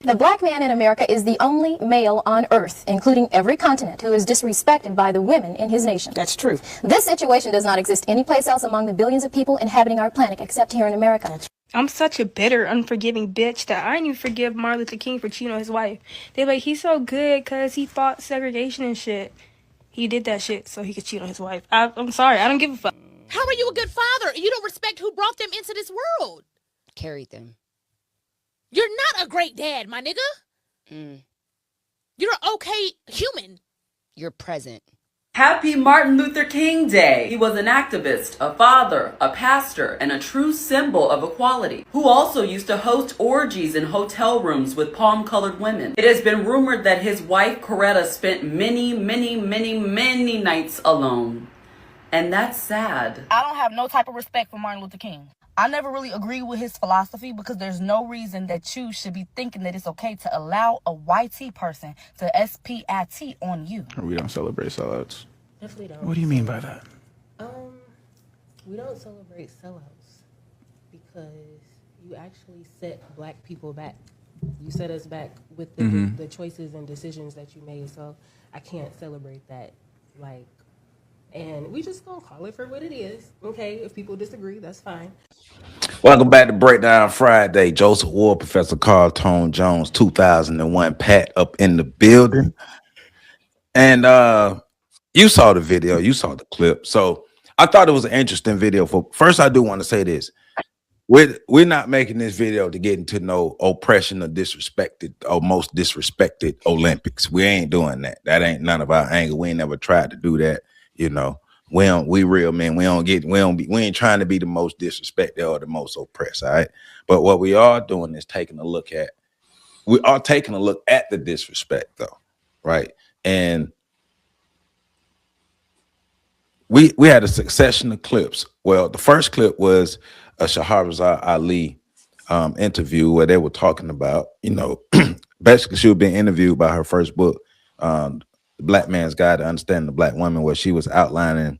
The black man in America is the only male on earth, including every continent, who is disrespected by the women in his nation. That's true. This situation does not exist anyplace else among the billions of people inhabiting our planet except here in America. I'm such a bitter, unforgiving bitch that I didn't even forgive Martin Luther King for cheating on his wife. They're like, he's so good because he fought segregation and shit. He did that shit so he could cheat on his wife. I'm sorry, I don't give a fuck. How are you a good father? You don't respect who brought them into this world. Carried them. You're not a great dad, my nigga. You're an okay human. You're present. Happy Martin Luther King Day. He was an activist, a father, a pastor, and a true symbol of equality, who also used to host orgies in hotel rooms with palm-colored women. It has been rumored that his wife, Coretta, spent many nights alone. And that's sad. I don't have no type of respect for Martin Luther King. I never really agree with his philosophy because there's no reason that you should be thinking that it's okay to allow a YT person to SPIT on you. We don't celebrate sellouts. Definitely don't. What do you mean by that? We don't celebrate sellouts because you actually set black people back. You set us back with the choices and decisions that you made. So I can't celebrate that. And we just gonna call it for what it is. Okay, if people disagree, that's fine. Welcome back to Breakdown Friday. Joseph Ward, Professor Carl Tone Jones, 2001 Pat up in the building. And you saw the video, you saw the clip. So I thought it was an interesting video. First, I do want to say this. We're not making this video to get into no oppression or disrespected or most disrespected Olympics. We ain't doing that. That ain't none of our angle. We ain't never tried to do that. You know, we real men. We ain't trying to be the most disrespected or the most oppressed. All right. But what we are doing is taking a look at the disrespect, though. Right. And we had a succession of clips. Well, the first clip was a Shahrazad Ali interview where they were talking about, basically she was being interviewed by her first book, The Black Man's Guide to Understanding the Black Woman, where she was outlining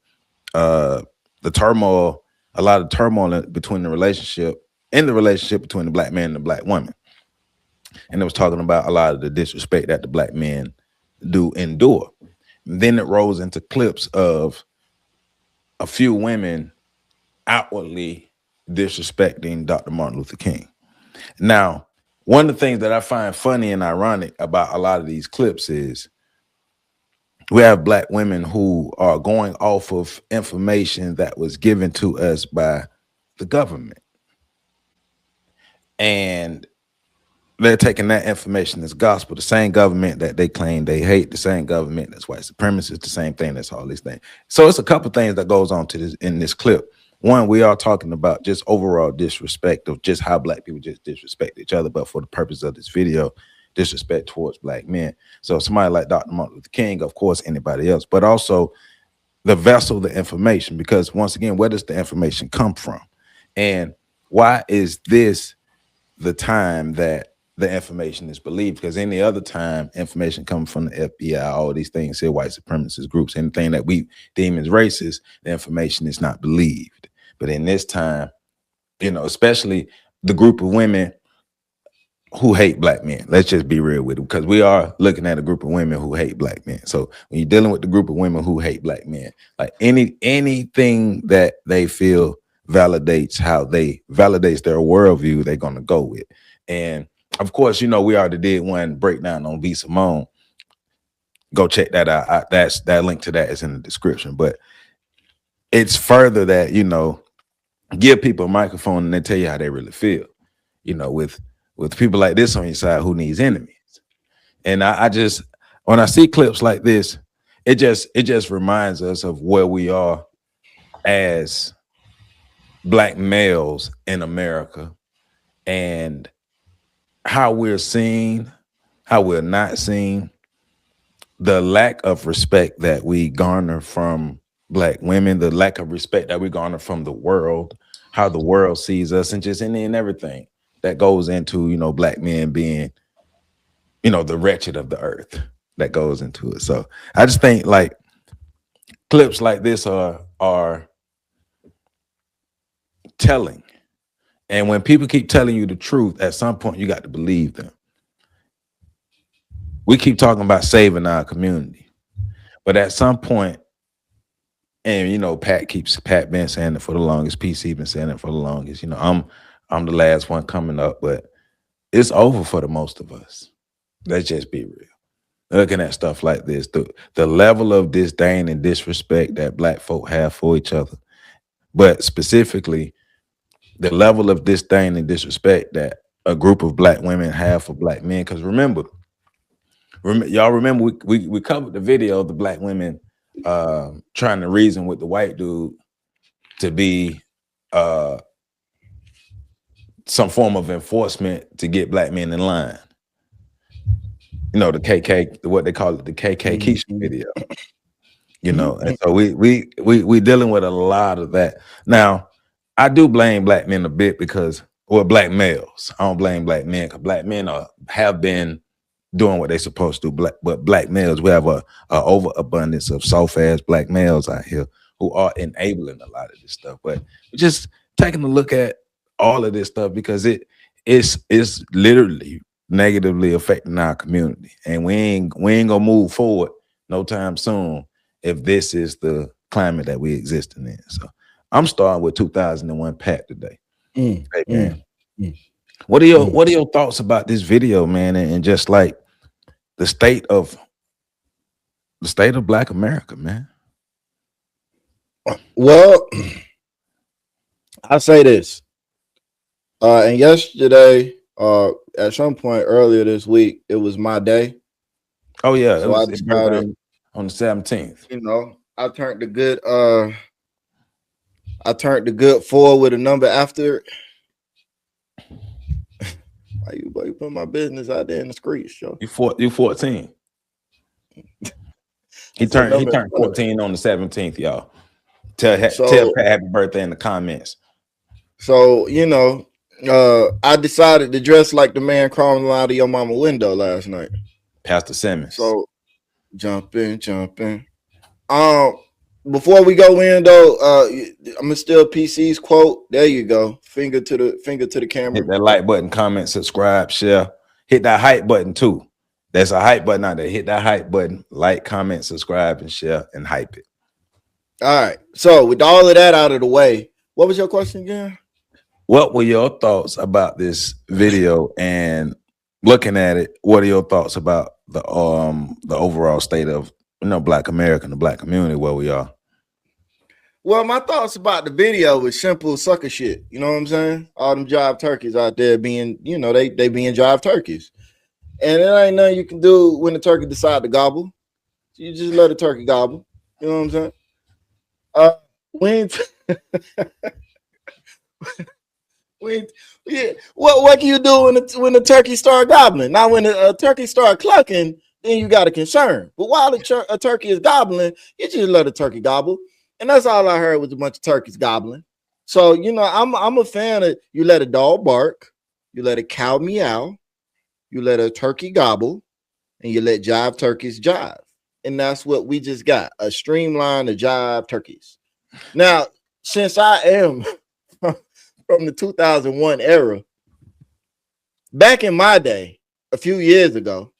the turmoil, a lot of turmoil between the relationship between the black man and the black woman. And it was talking about a lot of the disrespect that the black men do endure. And then it rolls into clips of a few women outwardly disrespecting Dr. Martin Luther King. Now, one of the things that I find funny and ironic about a lot of these clips is we have black women who are going off of information that was given to us by the government. And they're taking that information as gospel. The same government that they claim they hate, the same government that's white supremacist, the same thing that's all these things. So it's a couple things that goes on to this in this clip. One, we are talking about just overall disrespect of just how black people just disrespect each other, but for the purpose of this video, disrespect towards black men. So somebody like Dr. Martin Luther King, of course, anybody else, but also the vessel, the information, because once again, where does the information come from? And why is this the time that the information is believed? Because any other time, information coming from the FBI, all these things, say white supremacist groups, anything that we deem as racist, the information is not believed. But in this time, especially the group of women who hate black men. Let's just be real with it, because we are looking at a group of women who hate black men. So when you're dealing with the group of women who hate black men, like anything that they feel validates their worldview, they're gonna go with. And of course, we already did one breakdown on B. Simone. Go check that out. That link to that is in the description. But it's further that, give people a microphone and they tell you how they really feel, with people like this on your side who needs enemies. And I just, when I see clips like this, it just reminds us of where we are as black males in America and how we're seen, how we're not seen, the lack of respect that we garner from black women, the lack of respect that we garner from the world, how the world sees us, and just and everything that goes into, black men being, the wretched of the earth that goes into it. So I just think like clips like this are telling. And when people keep telling you the truth, at some point you got to believe them. we keep talking about saving our community, but at some point, and you know, Pat been saying it for the longest. PC been saying it for the longest. You know, I'm the last one coming up, but it's over for the most of us. Let's just be real. Looking at stuff like this, the level of disdain and disrespect that black folk have for each other, but specifically the level of disdain and disrespect that a group of black women have for black men. Because y'all remember we covered the video of the black women trying to reason with the white dude to be some form of enforcement to get black men in line. You know, the KK, what they call it, the KK Keisha video. You know, and so we dealing with a lot of that. Now, I do blame black men a bit because, well, black males. I don't blame black men because black men have been doing what they're supposed to do. But black males, we have a overabundance of soft-ass black males out here who are enabling a lot of this stuff. But just taking a look at all of this stuff because it's literally negatively affecting our community, and we ain't gonna move forward no time soon if this is the climate that we existing in. So I'm starting with 2001 Pat today. Hey, man. What are your thoughts about this video, man, and just like the state of Black America, man? Well, I say this, and yesterday, at some point earlier this week, it was my day. Oh yeah, so I decided on the 17th. You know, I turned the good 4 with a number after it. Why you put my business out there in the streets, yo? You 14. He turned 14 on the 17th, y'all. Tell Pat happy birthday in the comments. So, you know, I decided to dress like the man crawling out of your mama window last night. Pastor Simmons. So jump in. Before we go in though, I'm gonna steal PC's quote. There you go. Finger to the camera. Hit that like button, comment, subscribe, share. Hit that hype button too. There's a hype button out there. Hit that hype button, like, comment, subscribe, and share, and hype it. All right. So with all of that out of the way, what was your question again? What were your thoughts about this video and looking at it? What are your thoughts about the overall state of Black America and the Black community where we are? Well, my thoughts about the video was simple sucker shit. You know what I'm saying? All them jive turkeys out there being, they being jive turkeys. And there ain't nothing you can do when the turkey decide to gobble. You just let the turkey gobble. You know what I'm saying? What can you do when the turkey start gobbling? Now, when a turkey start clucking, then you got a concern. But while a turkey is gobbling, you just let a turkey gobble. And that's all I heard was a bunch of turkeys gobbling. So, I'm a fan of you let a dog bark, you let a cow meow, you let a turkey gobble, and you let jive turkeys jive. And that's what we just got, a streamline of jive turkeys. Now, since I am from the 2001 era, back in my day, a few years ago,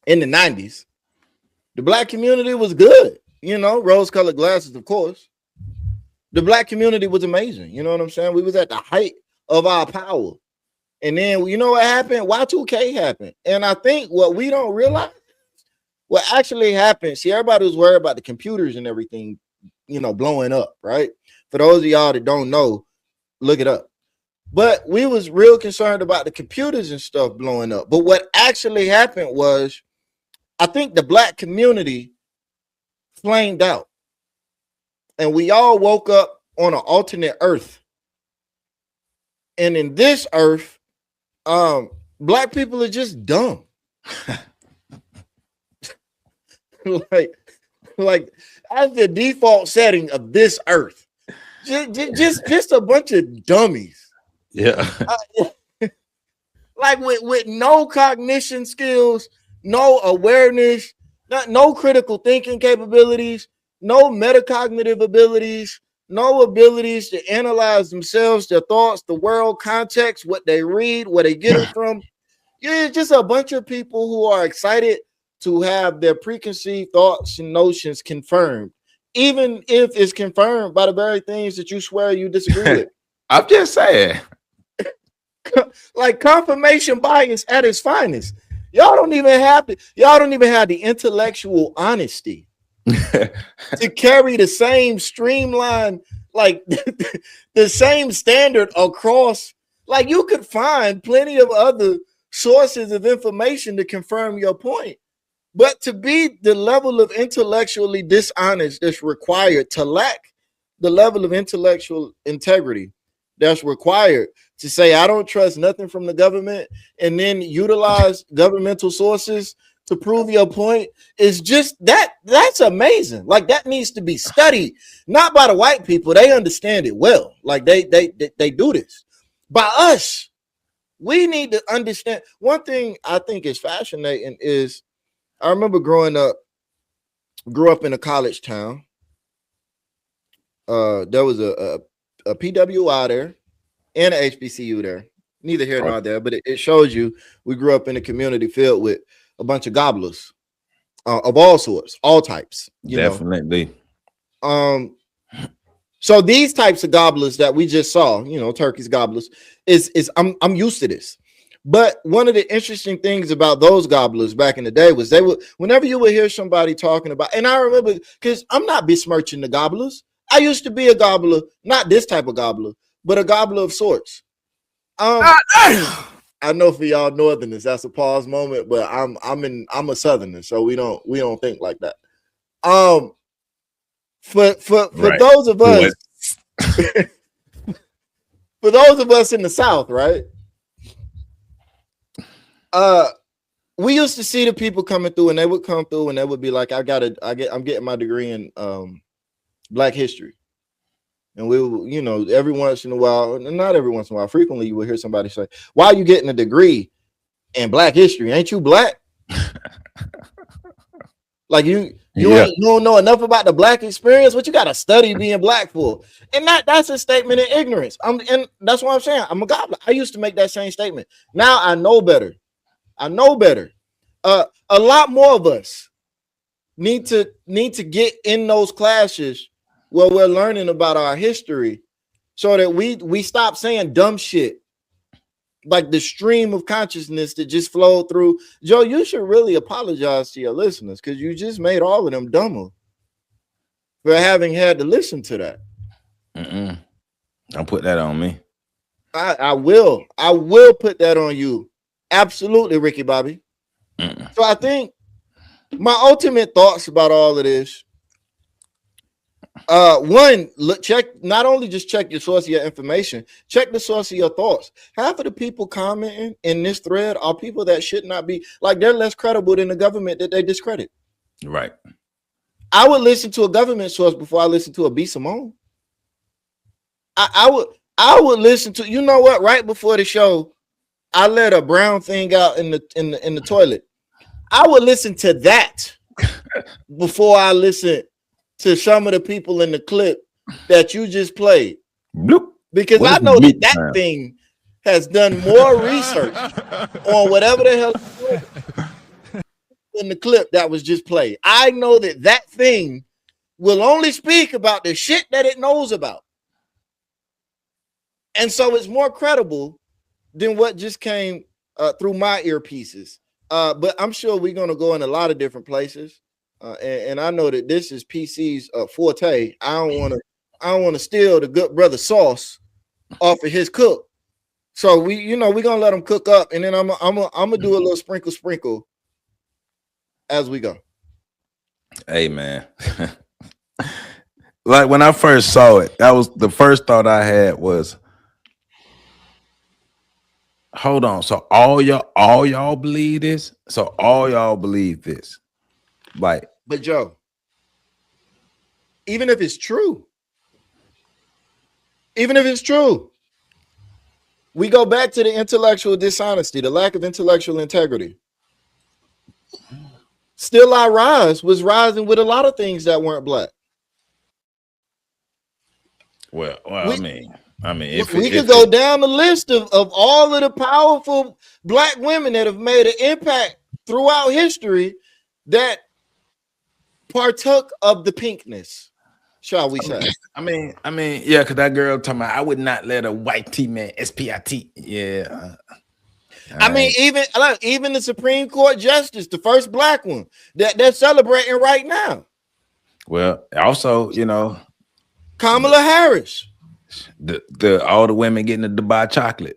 in the 90s, the Black community was good. Rose-colored glasses, of course. The Black community was amazing. You know what I'm saying? We was at the height of our power. And then, you know what happened? Y2K happened. And I think what we don't realize, what actually happened, see, everybody was worried about the computers and everything, blowing up, right? For those of y'all that don't know, look it up. But we was real concerned about the computers and stuff blowing up. But what actually happened was, I think the Black community flamed out. And we all woke up on an alternate earth. And in this earth, Black people are just dumb. like as the default setting of this earth, just a bunch of dummies. Yeah. Like with no cognition skills, no awareness, no critical thinking capabilities, no metacognitive abilities, no abilities to analyze themselves, their thoughts, the world, context, what they read, where they get it from. It's just a bunch of people who are excited to have their preconceived thoughts and notions confirmed, even if it's confirmed by the very things that you swear you disagree with. I'm just saying. Like confirmation bias at its finest. Y'all don't even have the intellectual honesty to carry the same streamline, like the same standard across. Like you could find plenty of other sources of information to confirm your point. But to be the level of intellectually dishonest that's required, to lack the level of intellectual integrity that's required to say, I don't trust nothing from the government, and then utilize governmental sources to prove your point, is just that's amazing. Like that needs to be studied, not by the white people. They understand it well. Like they do this. By us, we need to understand. One thing I think is fascinating is I remember grew up in a college town. There was a PWI there and an HBCU there. Neither here nor there, but it shows you we grew up in a community filled with a bunch of gobblers of all sorts, all types. Definitely. So these types of gobblers that we just saw, Turkey's gobblers, is I'm used to this. But one of the interesting things about those gobblers back in the day was whenever you would hear somebody talking about, and I remember, because I'm not besmirching the gobblers. I used to be a gobbler, not this type of gobbler, but a gobbler of sorts. I know for y'all Northerners, that's a pause moment, but I'm a Southerner, so we don't think like that. For those of us, for those of us in the South, right? We used to see the people coming through, and they would come through, and they would be like, I'm getting my degree in Black history. And we will, every once in a while, not every once in a while, frequently you will hear somebody say, why are you getting a degree in Black history? Ain't you Black? Like you don't know enough about the Black experience. What you got to study being Black for? And that's a statement of ignorance. And that's what I'm saying. I'm a gobbler. I used to make that same statement. Now I know better. A lot more of us need to get in those classes where we're learning about our history, so that we stop saying dumb shit, like the stream of consciousness that just flowed through. Joe, you should really apologize to your listeners, because you just made all of them dumber for having had to listen to that. Don't put that on me. I will put that on you. Absolutely, Ricky Bobby. So I think my ultimate thoughts about all of this, one, not only just check your source of your information, check the source of your thoughts. Half of the people commenting in this thread are people that should not be, like, they're less credible than the government that they discredit. Right. I would listen to a government source before I listen to a B. Simone. I would listen to, you know what, right before the show, I let a brown thing out in the toilet. I would listen to that before I listen to some of the people in the clip that you just played. Bloop. Because I know that thing has done more research on whatever the hell in the clip that was just played. I know that thing will only speak about the shit that it knows about. And so it's more credible than what just came through my earpieces. But I'm sure we're going to go in a lot of different places. And I know that this is PC's forte. I don't want to steal the good brother sauce off of his cook. So we're gonna let him cook up, and then I'm gonna do a little sprinkle as we go. Hey man. Like when I first saw it, that was the first thought I had was, hold on. So all y'all believe this? So all y'all believe this? Like, but Joe, even if it's true, we go back to the intellectual dishonesty, the lack of intellectual integrity. Still I Rise was rising with a lot of things that weren't Black. Well, I mean, I mean, if we could go down the list of all of the powerful black women that have made an impact throughout history that partook of the pinkness, shall we say? I mean, yeah, because that girl talking about I would not let a white T man SPIT. Yeah. I mean, even the Supreme Court justice, the first black one that they're celebrating right now. Well, also, you know, Kamala Harris. The all the women getting the Dubai chocolate.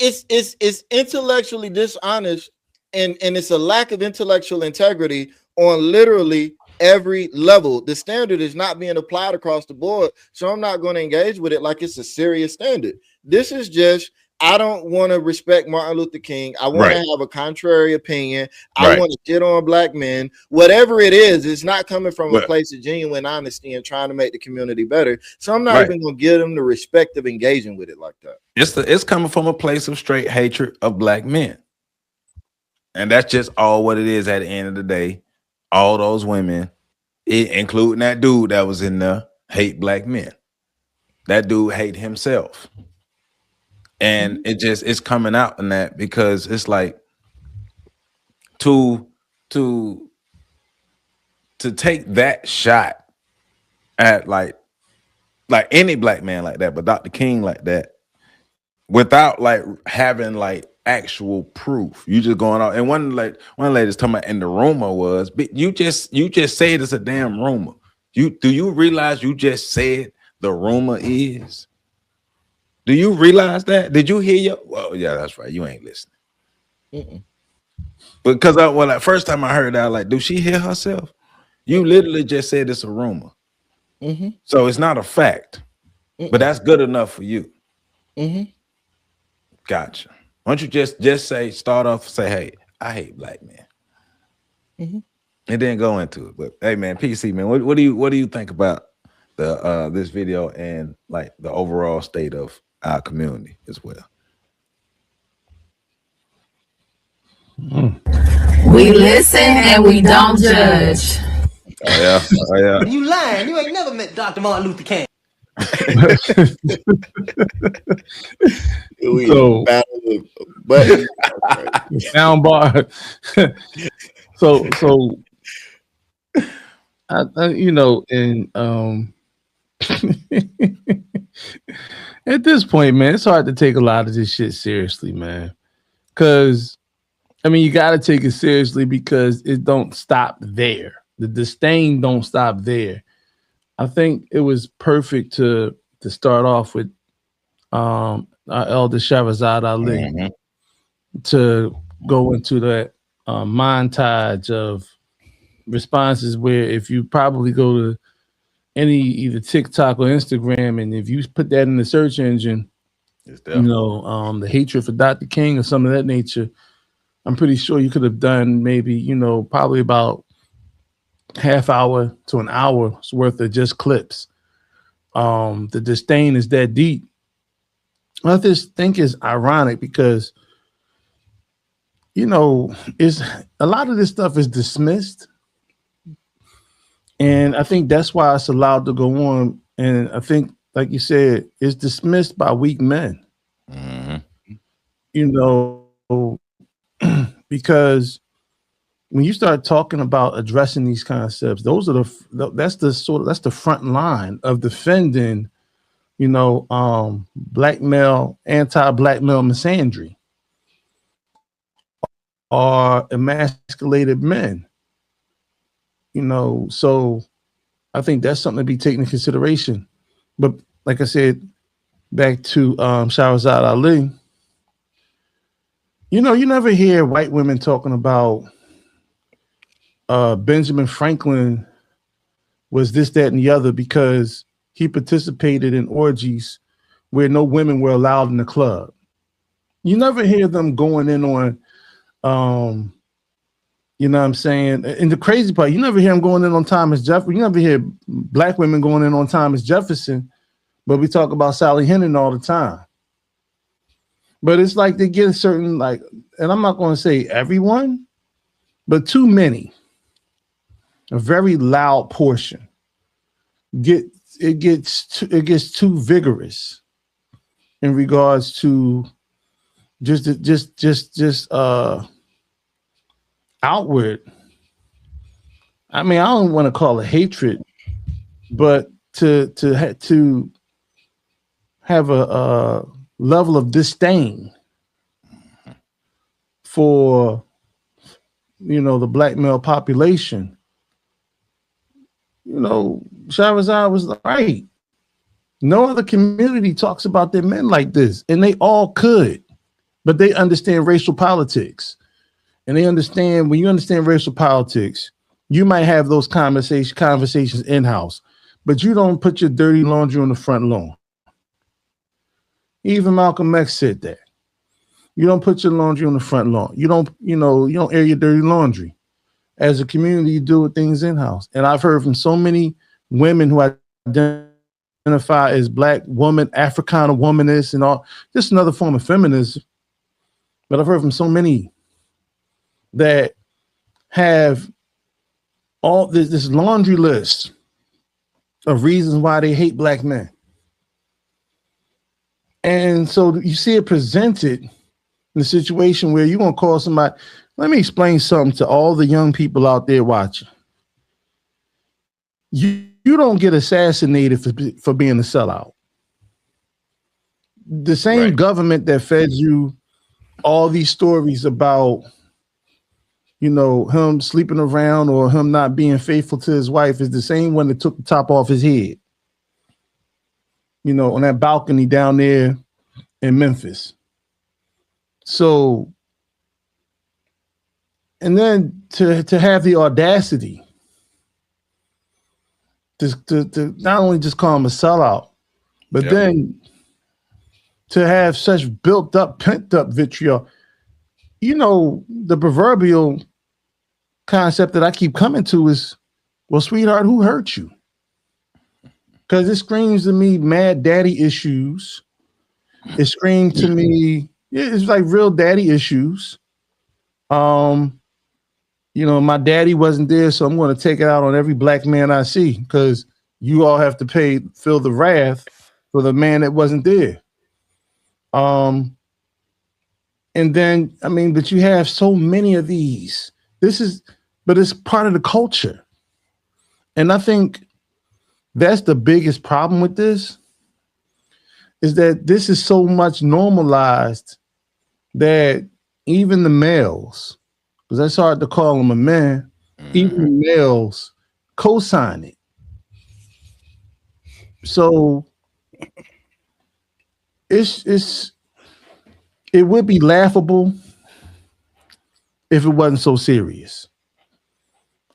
It's intellectually dishonest and it's a lack of intellectual integrity on literally every level. The standard is not being applied across the board, so I'm not going to engage with it like it's a serious standard. This is just, I don't want to respect Martin Luther King. I want to have a contrary opinion. I want to shit on black men. Whatever it is, it's not coming from a place of genuine honesty and trying to make the community better. So I'm not even going to give them the respect of engaging with it like that. It's coming from a place of straight hatred of black men. And that's just all what it is at the end of the day. All those women, including that dude that was in there, hate black men. That dude hate himself. And it's coming out in that because it's like to take that shot at like any black man like that, but Dr. King like that, without like having like actual proof. You just going out, and one lady's talking about, and the rumor was, but you just said it's a damn rumor. Do you realize you just said the rumor is? Do you realize that? Did you hear well, yeah, that's right. You ain't listening. Because first time I heard that, like, do she hear herself? You literally just said it's a rumor. So it's not a fact. But that's good enough for you. Gotcha. Why don't you just start off, say, hey, I hate black men. And then go into it. But hey man, PC man, what do you think about the this video and like the overall state of our community as well? We listen and we don't judge. Oh yeah. You lying. You ain't never met Dr. Martin Luther King. Soundbar. so I you know, and at this point, man, it's hard to take a lot of this shit seriously, man. Because I mean, you got to take it seriously because it don't stop there. The disdain don't stop there. I think it was perfect to start off with our elder Shahrazad Ali to go into that montage of responses where if you probably go to any either TikTok or Instagram, and if you put that in the search engine, you know, the hatred for Dr. King or some of that nature, I'm pretty sure you could have done maybe, you know, probably about half hour to an hour's worth of just clips. The disdain is that deep. I just think it's ironic because, you know, it's a lot of this stuff is dismissed. And I think that's why it's allowed to go on. And I think, like you said, it's dismissed by weak men. You know, because when you start talking about addressing these concepts, those are that's the front line of defending, you know, black male, anti-black male misandry or emasculated men. You know, so I think that's something to be taken into consideration. But like I said, back to Shahrazad Ali, you know, you never hear white women talking about Benjamin Franklin was this, that, and the other because he participated in orgies where no women were allowed in the club. You never hear them going in on you know what I'm saying? And the crazy part, you never hear him going in on Thomas Jefferson. You never hear black women going in on Thomas Jefferson, but we talk about Sally Henning all the time. But it's like they get a certain, like, and I'm not going to say everyone, but too many, a very loud portion, get gets too vigorous in regards to just outward. I mean, I don't want to call it hatred, but to have a level of disdain for the black male population. Shahrazad was right. No other community talks about their men like this, and they all could, but they understand racial politics. And they understand, when you understand racial politics, you might have those conversations in-house, but you don't put your dirty laundry on the front lawn. Even Malcolm X said that. You don't put your laundry on the front lawn. You don't air your dirty laundry. As a community, you do things in-house. And I've heard from so many women who identify as black woman, Africana womanists, and all, just another form of feminism. But I've heard from so many that have all this laundry list of reasons why they hate black men. And so you see it presented in a situation where you're going to call somebody. Let me explain something to all the young people out there watching. You don't get assassinated for being a sellout. The same government that fed you all these stories about him sleeping around or him not being faithful to his wife is the same one that took the top off his head, on that balcony down there in Memphis. So, and then to have the audacity to not only just call him a sellout, but then to have such built up, pent up vitriol. The proverbial concept that I keep coming to is, well, sweetheart, who hurt you? Because it screams to me mad daddy issues. It screams to me, it's like real daddy issues. My daddy wasn't there, so I'm going to take it out on every black man I see, because you all have to feel the wrath for the man that wasn't there. And then, but you have so many of these. But it's part of the culture. And I think that's the biggest problem with this, is that this is so much normalized that even the males, because that's hard to call them a man, even the males co-sign it. So it would be laughable if it wasn't so serious.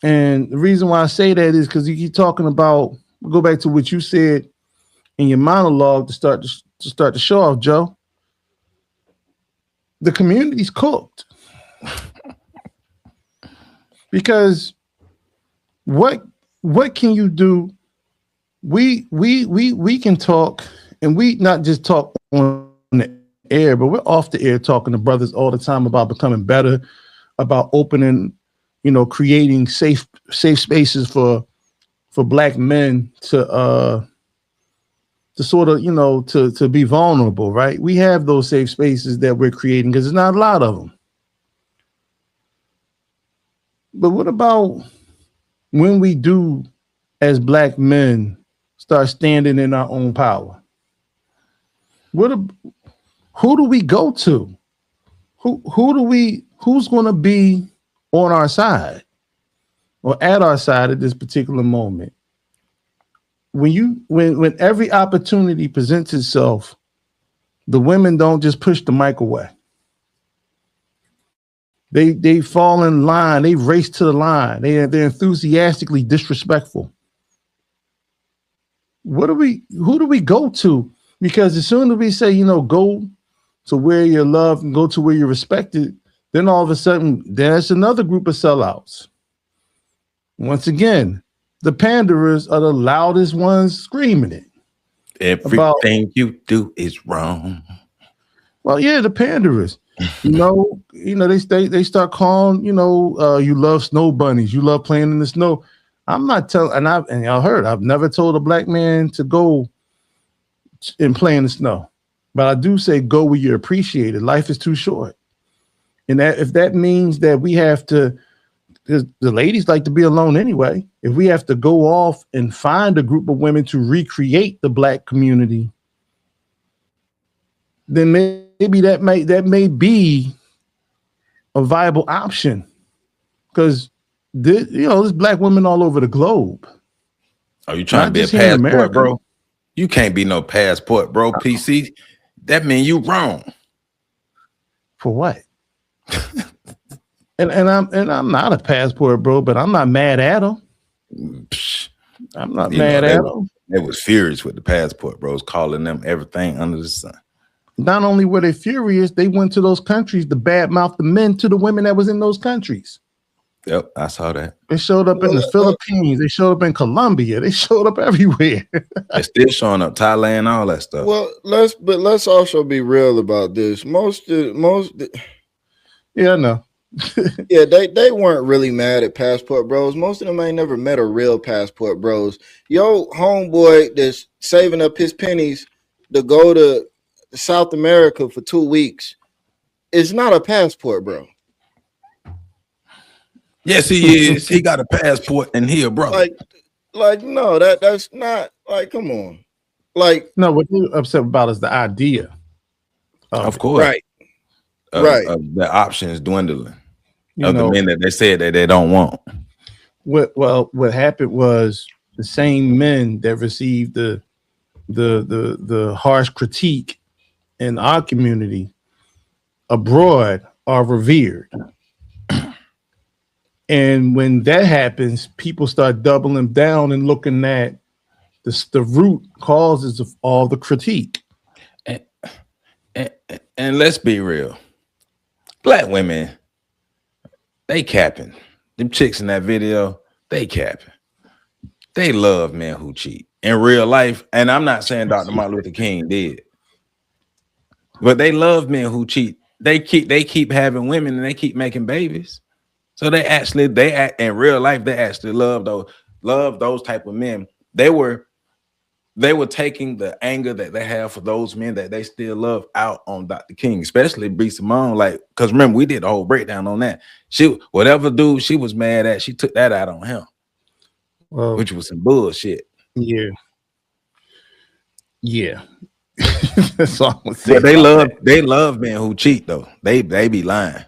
And the reason why I say that is because you keep talking about, go back to what you said in your monologue to start the show off, Joe. The community's cooked. Because what can you do? We can talk, and we not just talk on the air, but we're off the air talking to brothers all the time about becoming better, about opening, creating safe spaces for black men to sort of, to be vulnerable, right? We have those safe spaces that we're creating because there's not a lot of them. But what about when we do, as black men, start standing in our own power? Who do we go to? Who's going to be on our side or at our side at this particular moment? When every opportunity presents itself, the women don't just push the mic away. They fall in line. They race to the line. They're enthusiastically disrespectful. Who do we go to? Because as soon as we say, go to where you're loved and go to where you're respected, then all of a sudden there's another group of sellouts. Once again, the panderers are the loudest ones screaming it. Everything you do is wrong. Well, yeah, the panderers. They start calling, you love snow bunnies, you love playing in the snow. I'm not telling, and y'all heard, I've never told a black man to go and play in the snow. But I do say go where you're appreciated. Life is too short. And that if that means that we have to, because the ladies like to be alone anyway, if we have to go off and find a group of women to recreate the black community, then maybe that may be a viable option. Because there's black women all over the globe. Are you trying to be a passport, bro? You can't be no passport, bro. PC, that mean you wrong. For what? and I'm not a passport, bro, but I'm not mad at them. I'm not mad at them. They was furious with the passport bros, calling them everything under the sun. Not only were they furious, they went to those countries to badmouth the men to the women that was in those countries. Yep, I saw that. They showed up in the Philippines. They showed up in Colombia. They showed up everywhere. They're still showing up, Thailand, all that stuff. Well, let's also be real about this. Yeah, I know. Yeah, they weren't really mad at passport bros. Most of them ain't never met a real passport bros. Yo, homeboy that's saving up his pennies to go to South America for 2 weeks is not a passport bro. Yes, he is. He got a passport and he a brother. Like no, that's not like. Come on, like no. What you're upset about is the idea. Of course, right. The options dwindling. The men that they said that they don't want. What happened was the same men that received the harsh critique in our community abroad are revered. And when that happens, people start doubling down and looking at the root causes of all the critique. And let's be real. Black women, they capping. Them chicks in that video, they capping. They love men who cheat in real life. And I'm not saying Dr. Martin Luther King did. But they love men who cheat. They keep having women and they keep making babies. So they in real life, they actually love those type of men. They were taking the anger that they have for those men that they still love out on Dr. King, especially B. Simone. Because remember, we did a whole breakdown on that. Whatever dude she was mad at, she took that out on him. Well, which was some bullshit. Yeah. That's all I'm gonna say. Yeah, they love men who cheat though. They be lying.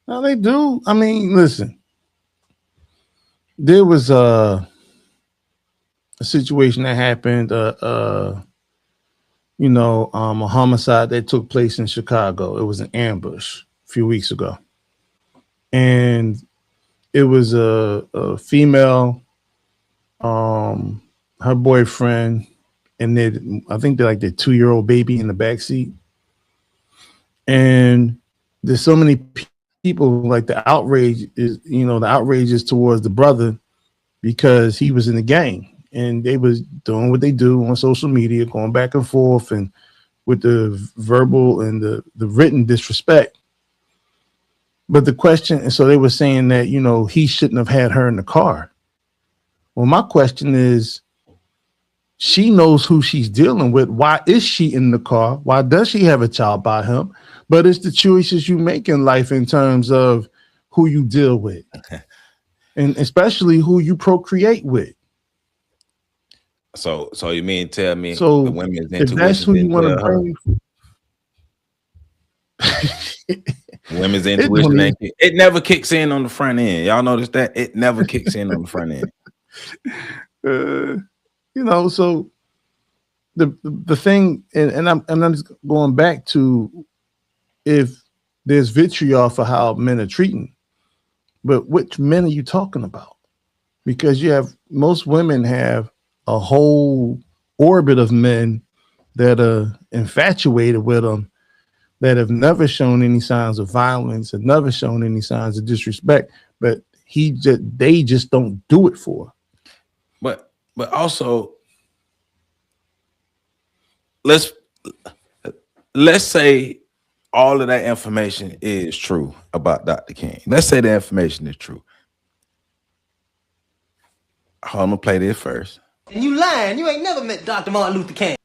No, they do. I mean, listen. There was a situation that happened, a homicide that took place in Chicago. It was an ambush a few weeks ago. And it was a female, her boyfriend, and I think they're like their 2-year-old baby in the backseat. And there's so many people, like the outrage is towards the brother because he was in the gang and they was doing what they do on social media, going back and forth and with the verbal and the written disrespect. But the question, and so they were saying that, he shouldn't have had her in the car. Well, my question is, she knows who she's dealing with. Why is she in the car? Why does she have a child by him? But it's the choices you make in life in terms of who you deal with, and especially who you procreate with. So you mean tell me so the women's intuition? If that's who you want to bring, women's intuition, it never kicks in on the front end. Y'all notice that it never kicks in on the front end. So the thing, and I'm just going back to, if there's vitriol for how men are treating, but which men are you talking about? Because most women have a whole orbit of men that are infatuated with them, that have never shown any signs of violence, have never shown any signs of disrespect, but they just don't do it for. But also, let's say all of that information is true about Dr. King. Let's say the information is true. I'm gonna play this first. And you lying. You ain't never met Dr. Martin Luther King.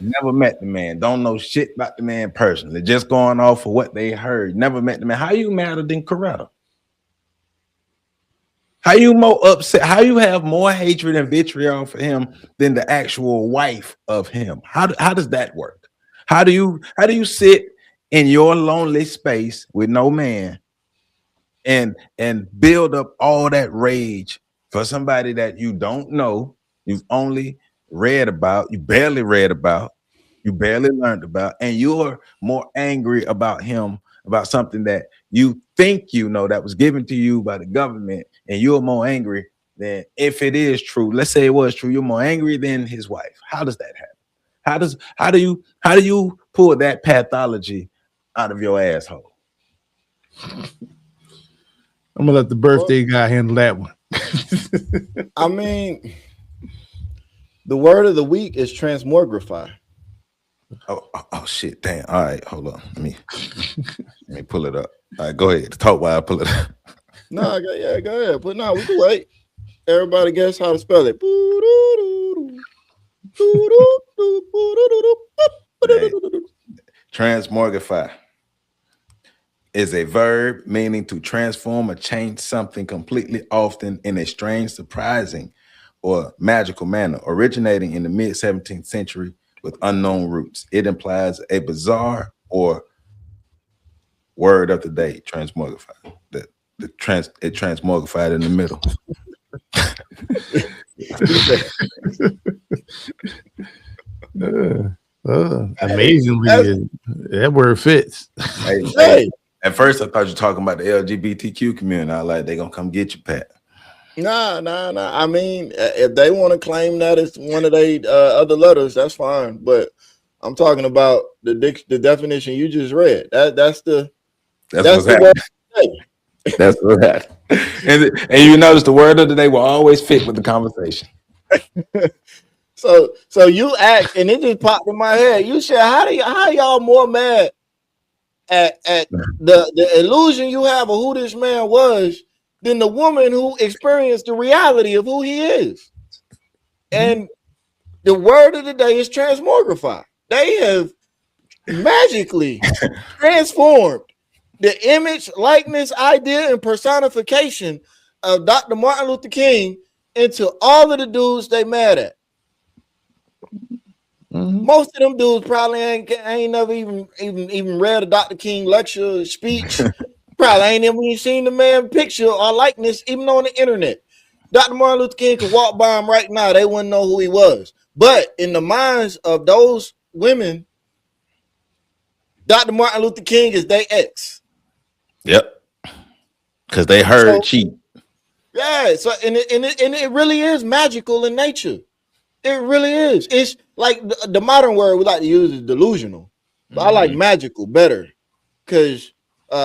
Never met the man. Don't know shit about the man personally. Just going off of what they heard. Never met the man. How you madder than Coretta? How you more upset? How you have more hatred and vitriol for him than the actual wife of him? How does that work? How do you sit in your lonely space with no man and build up all that rage for somebody that you don't know, you've only read about, you barely read about, you barely learned about, and you're more angry about him, about something that you think you know that was given to you by the government, and you're more angry than if it is true. Let's say it was true. You're more angry than his wife. How does that happen? How do you pull that pathology out of your asshole? I'm gonna let the birthday guy handle that one. I mean, the word of the week is transmogrify. Oh shit! Damn. All right, hold on. Let me pull it up. All right, go ahead. Talk while I pull it up. No, go ahead. But no, we can wait. Everybody guess how to spell it. Transmogrify is a verb meaning to transform or change something completely, often in a strange, surprising, or magical manner, originating in the mid-17th century with unknown roots. It implies a bizarre or word of the day, transmogrify. It transmogrified in the middle. Amazingly, that word fits. Hey. At first, I thought you were talking about the LGBTQ community. I like they gonna come get you, Pat. Nah. I mean, if they want to claim that it's one of their other letters, that's fine. But I'm talking about the definition you just read. That's the word. That's what happened. And you notice the word of the day will always fit with the conversation. So you act, and it just popped in my head. You said, how y'all more mad at the illusion you have of who this man was than the woman who experienced the reality of who he is? And the word of the day is transmogrify. They have magically transformed the image, likeness, idea, and personification of Dr. Martin Luther King into all of the dudes they mad at. Most of them dudes probably ain't never even read a Dr. King lecture or speech. Probably ain't even seen the man picture or likeness even on the internet. Dr. Martin Luther King could walk by him right now. They wouldn't know who he was. But in the minds of those women, Dr. Martin Luther King is their ex. Yep. Because they heard cheat. Yeah. So and it really is magical in nature. It really is. It's like the modern word we like to use is delusional. But I like magical better because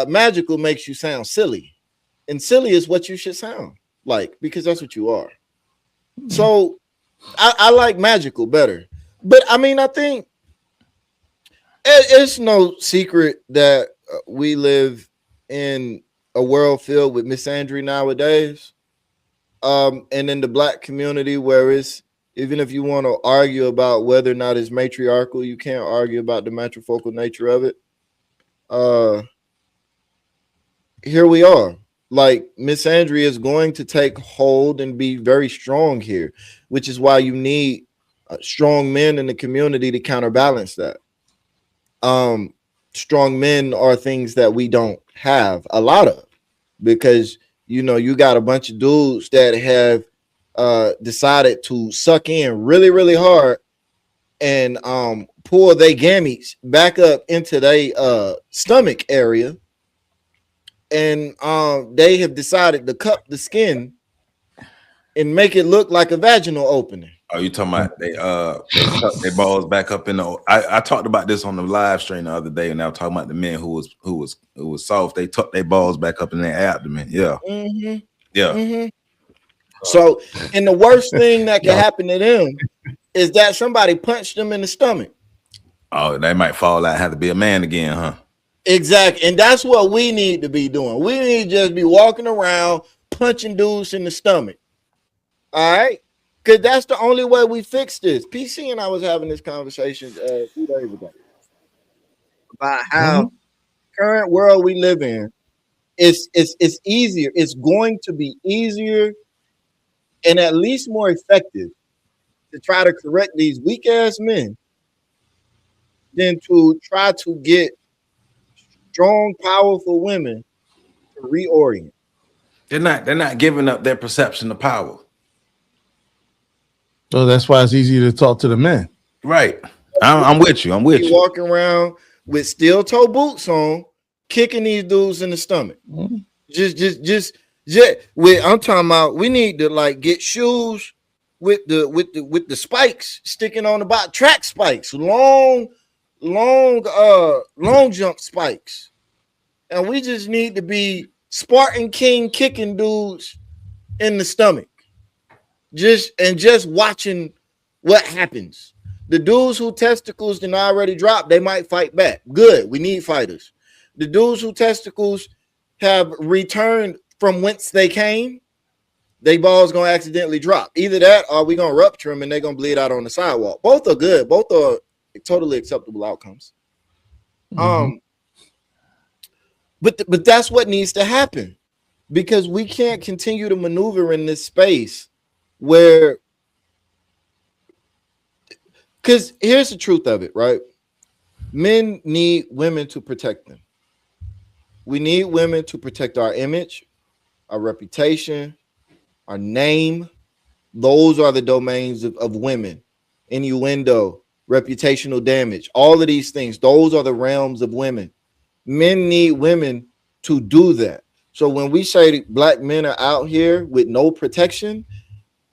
magical makes you sound silly. And silly is what you should sound like because that's what you are. So I like magical better. But I mean, I think it's no secret that we live in a world filled with misandry nowadays. And in the black community where it's, even if you want to argue about whether or not it's matriarchal, you can't argue about the matrifocal nature of it. Here we are. Like misandry is going to take hold and be very strong here, which is why you need strong men in the community to counterbalance that. Strong men are things that we don't have a lot of because, you know, you got a bunch of dudes that have decided to suck in really, really hard and pull their gametes back up into their stomach area. And they have decided to cup the skin and make it look like a vaginal opening. Oh, you talking about they tuck their balls back up in the? I talked about this on the live stream the other day, and I was talking about the men who was soft. They tuck their balls back up in their abdomen. Yeah, So, and the worst thing that can happen to them is that somebody punched them in the stomach. Oh, they might fall out, have to be a man again, huh? Exactly, and that's what we need to be doing. We need to just be walking around punching dudes in the stomach. All right, because that's the only way we fix this. PC and I was having this conversation 2 days ago about how current world we live in it's easier. It's going to be easier and at least more effective to try to correct these weak ass men than to try to get strong, powerful women to reorient. They're not giving up their perception of power. So that's why it's easier to talk to the men. Right. I'm with you. I'm with you. Walking around with steel toe boots on, kicking these dudes in the stomach. Just I'm talking about we need to like get shoes with the spikes sticking on the bottom, track spikes, long jump spikes. And we just need to be Spartan King kicking dudes in the stomach. Just watching what happens. The dudes who testicles did already dropped, they might fight back. Good. We need fighters. The dudes who testicles have returned from whence they came, they balls gonna accidentally drop. Either that or we gonna rupture them and they're gonna bleed out on the sidewalk. Both are good. Both are totally acceptable outcomes. But that's what needs to happen, because we can't continue to maneuver in this space where, because here's the truth of it, right? Men need women to protect them. We need women to protect our image, our reputation, our name. Those are the domains of women. Innuendo, reputational damage, all of these things, those are the realms of women. Men need women to do that. So when we say black men are out here with no protection,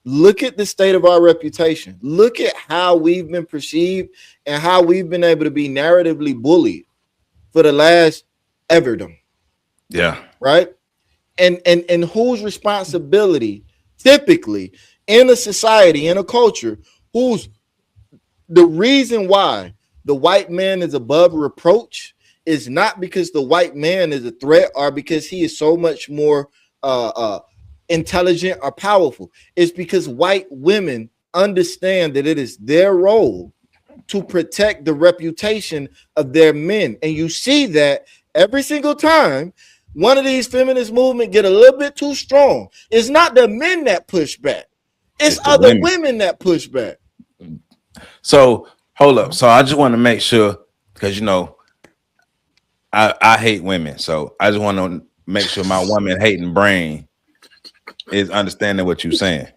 look at the state of our reputation. Look at how we've been perceived and how we've been able to be narratively bullied for the last everdom. Yeah. Right. And whose responsibility typically in a society, in a culture, who's the reason why the white man is above reproach is not because the white man is a threat or because he is so much more intelligent or powerful. It's because white women understand that it is their role to protect the reputation of their men. And you see that every single time one of these feminist movements get a little bit too strong. It's not the men that push back. It's other women that push back. So hold up. So I just want to make sure, because I hate women. So I just want to make sure my woman hating brain is understanding what you're saying.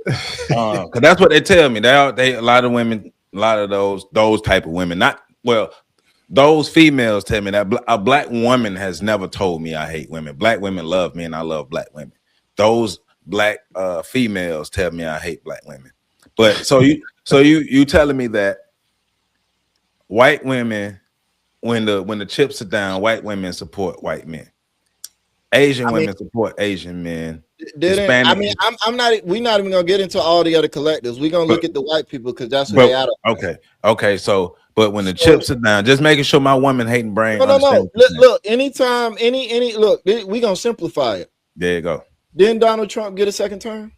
Because that's what they tell me. They a lot of women, a lot of those type of women, those females tell me that a black woman has never told me I hate women. Black women love me and I love black women. Those black females tell me I hate black women. But so you telling me that white women, when the chips are down, white women support white men. Asian women support Asian men. We're not even gonna get into all the other collectives. We're gonna look at the white people because that's who they out of. Okay. So, but when the chips are down, just making sure my woman hating brain. No. Look, anytime, look, we gonna simplify it. There you go. Didn't Donald Trump get a second term?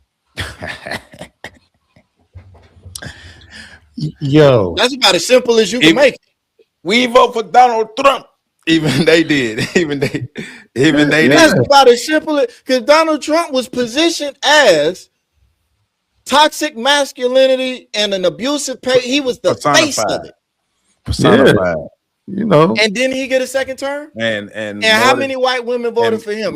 Yo, that's about as simple as you can make it. We vote for Donald Trump. Even they did. Even they That's about as simple as, because Donald Trump was positioned as toxic masculinity and an abusive he was the face of it. Personified. And didn't he get a second term? And how many white women voted for him?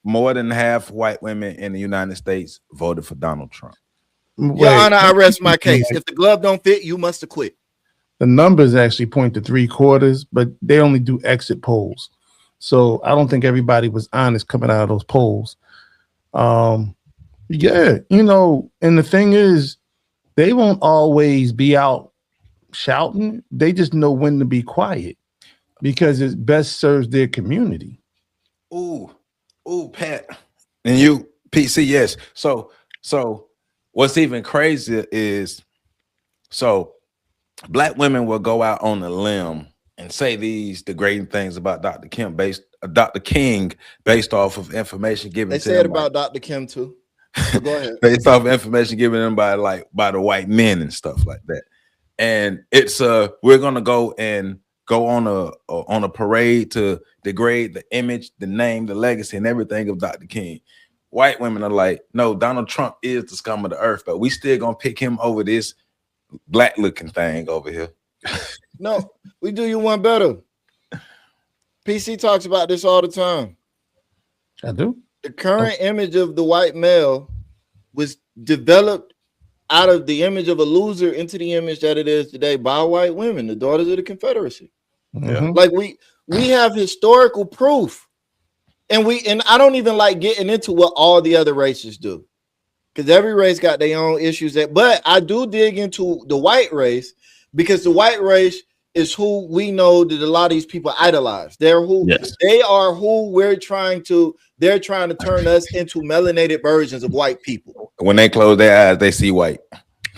More than half white women in the United States voted for Donald Trump. Your Honor, I rest my case. If the glove don't fit, you must acquit. The numbers actually point to 3/4, but they only do exit polls. So I don't think everybody was honest coming out of those polls. And the thing is, they won't always be out shouting. They just know when to be quiet because it best serves their community. Ooh, Pat. And you, PC, yes. So what's even crazier is, black women will go out on a limb and say these degrading things about Dr. King based off of information given. They to said them about Dr. Kim too. Go ahead. Based off information given them by the white men and stuff like that. And it's we're gonna go on a parade to degrade the image, the name, the legacy, and everything of Dr. King. White women are like, no, Donald Trump is the scum of the earth, but we still gonna pick him over this black looking thing over here. No, we do you one better. PC talks about this all the time. I do. The current image of the white male was developed out of the image of a loser into the image that it is today by white women, the daughters of the Confederacy. Like we have historical proof, and I don't even like getting into what all the other races do, because every race got their own issues. But I do dig into the white race, because the white race is who we know that a lot of these people idolize. They are who they're trying to turn us into melanated versions of white people. When they close their eyes, they see white.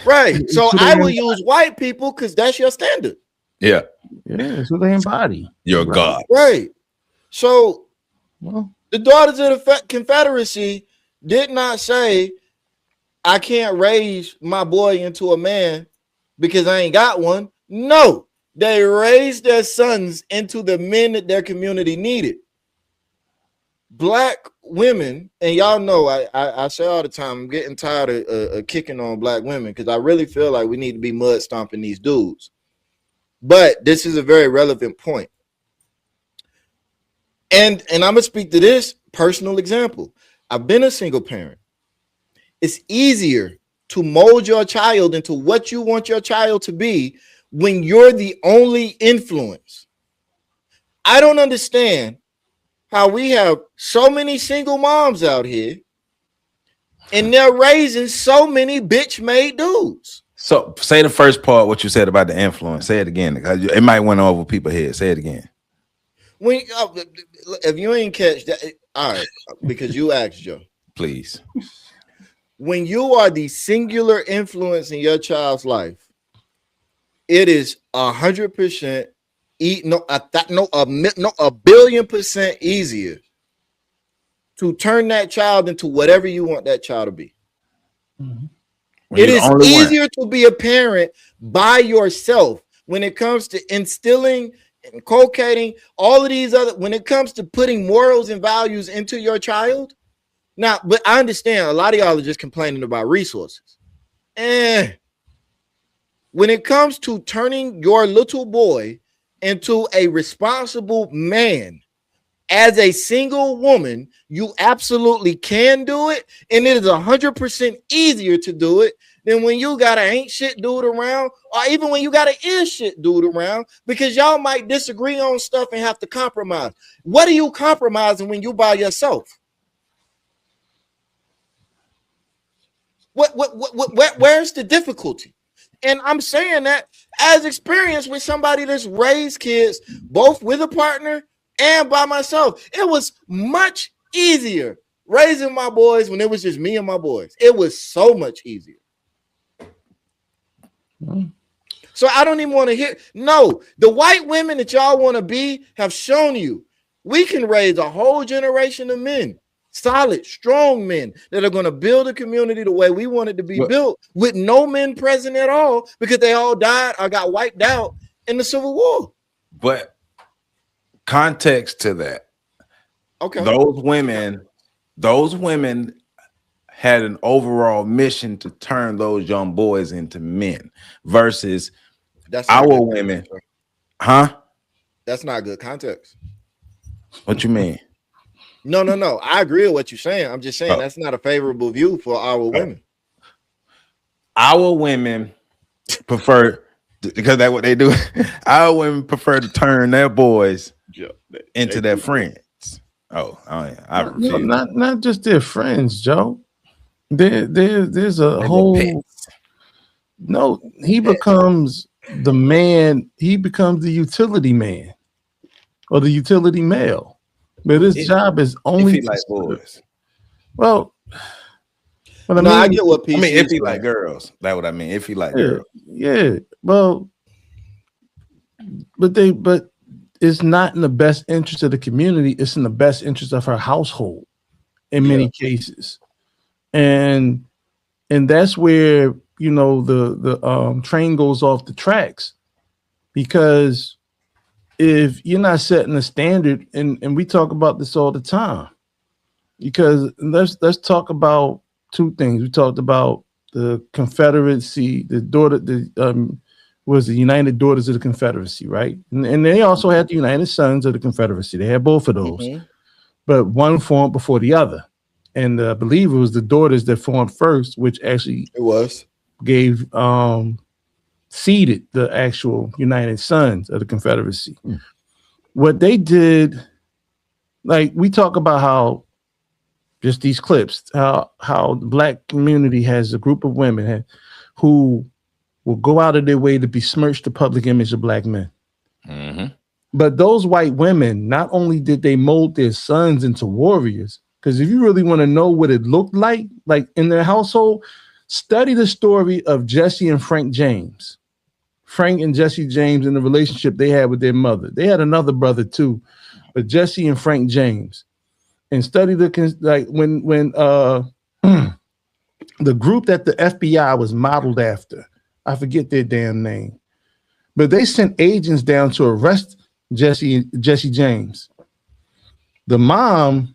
Right. So I will use white people because that's your standard. Yeah. Yeah, so they embody. Your God. Right. So the daughters of the Confederacy did not say, I can't raise my boy into a man because I ain't got one. No, they raised their sons into the men that their community needed. Black women, and y'all know I say all the time, I'm getting tired of kicking on black women, because I really feel like we need to be mud stomping these dudes. But this is a very relevant point. And I'm gonna speak to this personal example. I've been a single parent. It's easier to mold your child into what you want your child to be when you're the only influence. I don't understand how we have so many single moms out here and they're raising so many bitch-made dudes. So say the first part, what you said about the influence. Say it again. It might went over people's head. Say it again. When if you ain't catch that, all right, because you asked, Joe. Please. When you are the singular influence in your child's life, it is 100% a billion % easier to turn that child into whatever you want that child to be. Mm-hmm. It is easier to be a parent by yourself when it comes to instilling and inculcating all of these other, when it comes to putting morals and values into your child. Now, but I understand a lot of y'all are just complaining about resources. When it comes to turning your little boy into a responsible man as a single woman, you absolutely can do it, and it is 100% easier to do it than when you got an ain't shit dude around, or even when you got an is shit dude around, because y'all might disagree on stuff and have to compromise. What are you compromising when you by yourself? Where's the difficulty? And I'm saying that as experience with somebody that's raised kids both with a partner and by myself. It was much easier raising my boys when it was just me and my boys. It was so much easier. So I don't even want to hear. No, the white women that y'all want to be have shown you we can raise a whole generation of men, solid, strong men that are going to build a community the way we want it to be built, with no men present at all because they all died or got wiped out in the Civil War. But context to that. Okay. Those women had an overall mission to turn those young boys into men versus our women. Huh? That's not good context. What you mean? No. I agree with what you're saying. I'm just saying that's not a favorable view for our women. Our women prefer, because that's what they do. Our women prefer to turn their boys into their friends. Not just their friends, Joe. There's a whole. No, he becomes the man. He becomes the utility man or the utility male. But his job is only like boys. Well, I get what PC. I mean, if he like girls, that's what I mean. If he like girls, yeah. Well, but it's not in the best interest of the community. It's in the best interest of her household in many cases. and that's where the train goes off the tracks, because if you're not setting a standard, and we talk about this all the time, because let's talk about two things. We talked about the Confederacy, was the United Daughters of the Confederacy, right? And they also had the United Sons of the Confederacy. They had both of those, but one formed before the other. And I believe it was the daughters that formed first, which actually gave seeded the actual United Sons of the Confederacy. What they did, like we talk about how just these clips, how the Black community has a group of women who will go out of their way to besmirch the public image of Black men. But those white women, not only did they mold their sons into warriors, because if you really want to know what it looked like in their household, study the story of Jesse and Frank James. Frank and Jesse James and the relationship they had with their mother. They had another brother too, but Jesse and Frank James. And study when the group that the FBI was modeled after, I forget their damn name, but they sent agents down to arrest Jesse James. The mom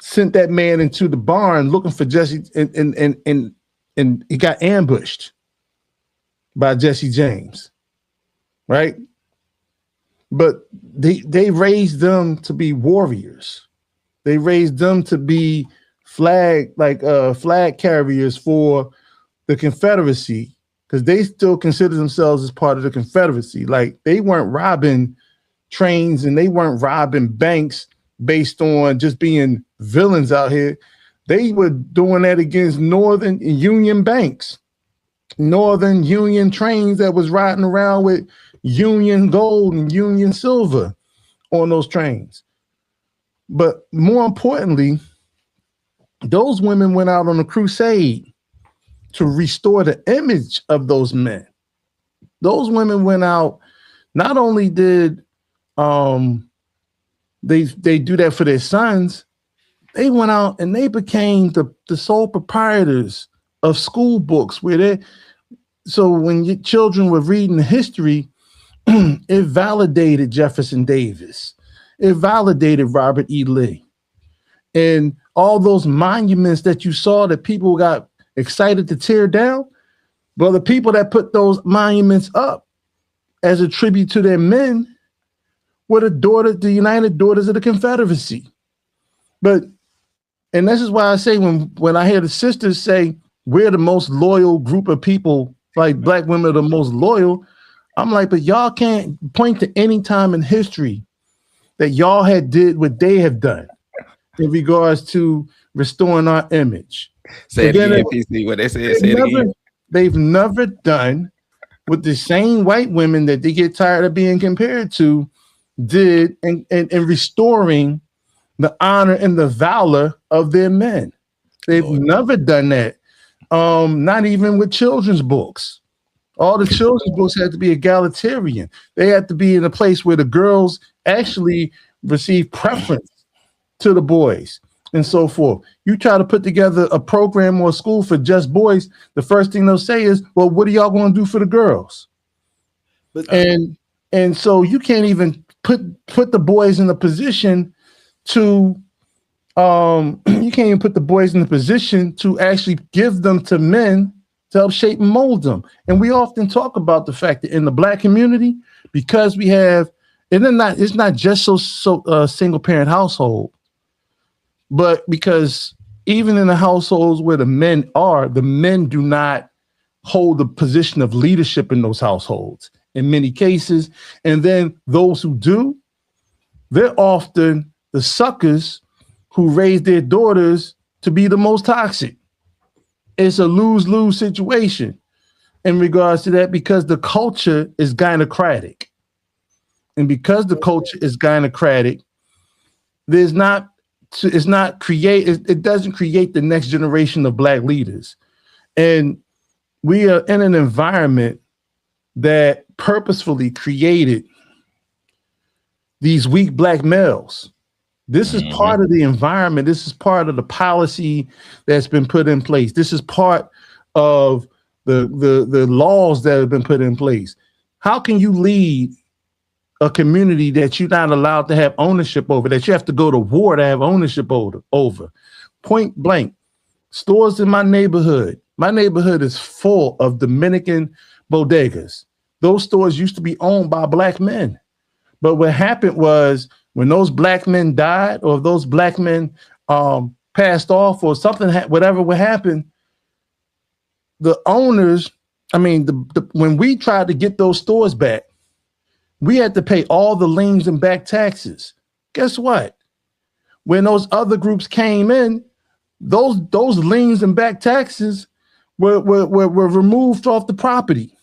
sent that man into the barn looking for Jesse, and he got ambushed by Jesse James, right? But they raised them to be warriors. They raised them to be flag carriers for the Confederacy, because they still consider themselves as part of the Confederacy. Like, they weren't robbing trains and they weren't robbing banks based on just being villains out here. They were doing that against Northern Union banks, Northern Union trains that was riding around with Union gold and Union silver on those trains. But more importantly, those women went out on a crusade to restore the image of those men. Those women went out, not only did they do that for their sons, they went out and they became the sole proprietors of school books, so when your children were reading the history, it validated Jefferson Davis. It validated Robert E. Lee. And all those monuments that you saw that people got excited to tear down, well, the people that put those monuments up as a tribute to their men were the United Daughters of the Confederacy. And this is why I say when I hear the sisters say we're the most loyal group of people, like Black women are the most loyal, I'm like, but y'all can't point to any time in history that y'all had did what they have done in regards to restoring our image. Say it again, PC, what they said. They've never done what the same white women that they get tired of being compared to did in restoring the honor and the valor of their men. They've never done that. Not even with children's books. All the children's books had to be egalitarian. They had to be in a place where the girls actually receive preference to the boys and so forth. You try to put together a program or a school for just boys, the first thing they'll say is, well, what are y'all going to do for the girls? And so you can't even put the boys in a position to actually give them to men to help shape and mold them. And we often talk about the fact that in the Black community, because we have, and then it's not just so single parent household, but because even in the households where the men do not hold the position of leadership in those households in many cases. And then those who do, they're often the suckers who raise their daughters to be the most toxic. It's a lose-lose situation in regards to that, because the culture is gynocratic. And because the culture is gynocratic, it doesn't create the next generation of Black leaders. And we are in an environment that purposefully created these weak Black males This is part of the environment. This is part of the policy that's been put in place. This is part of the laws that have been put in place. How can you lead a community that you're not allowed to have ownership over, that you have to go to war to have ownership over? Point blank, stores in my neighborhood is full of Dominican bodegas. Those stores used to be owned by black men. But what happened was when those black men died, or if those black men passed off, or something, whatever would happen, the owners, when we tried to get those stores back, we had to pay all the liens and back taxes. Guess what? When those other groups came in, those liens and back taxes were removed off the property.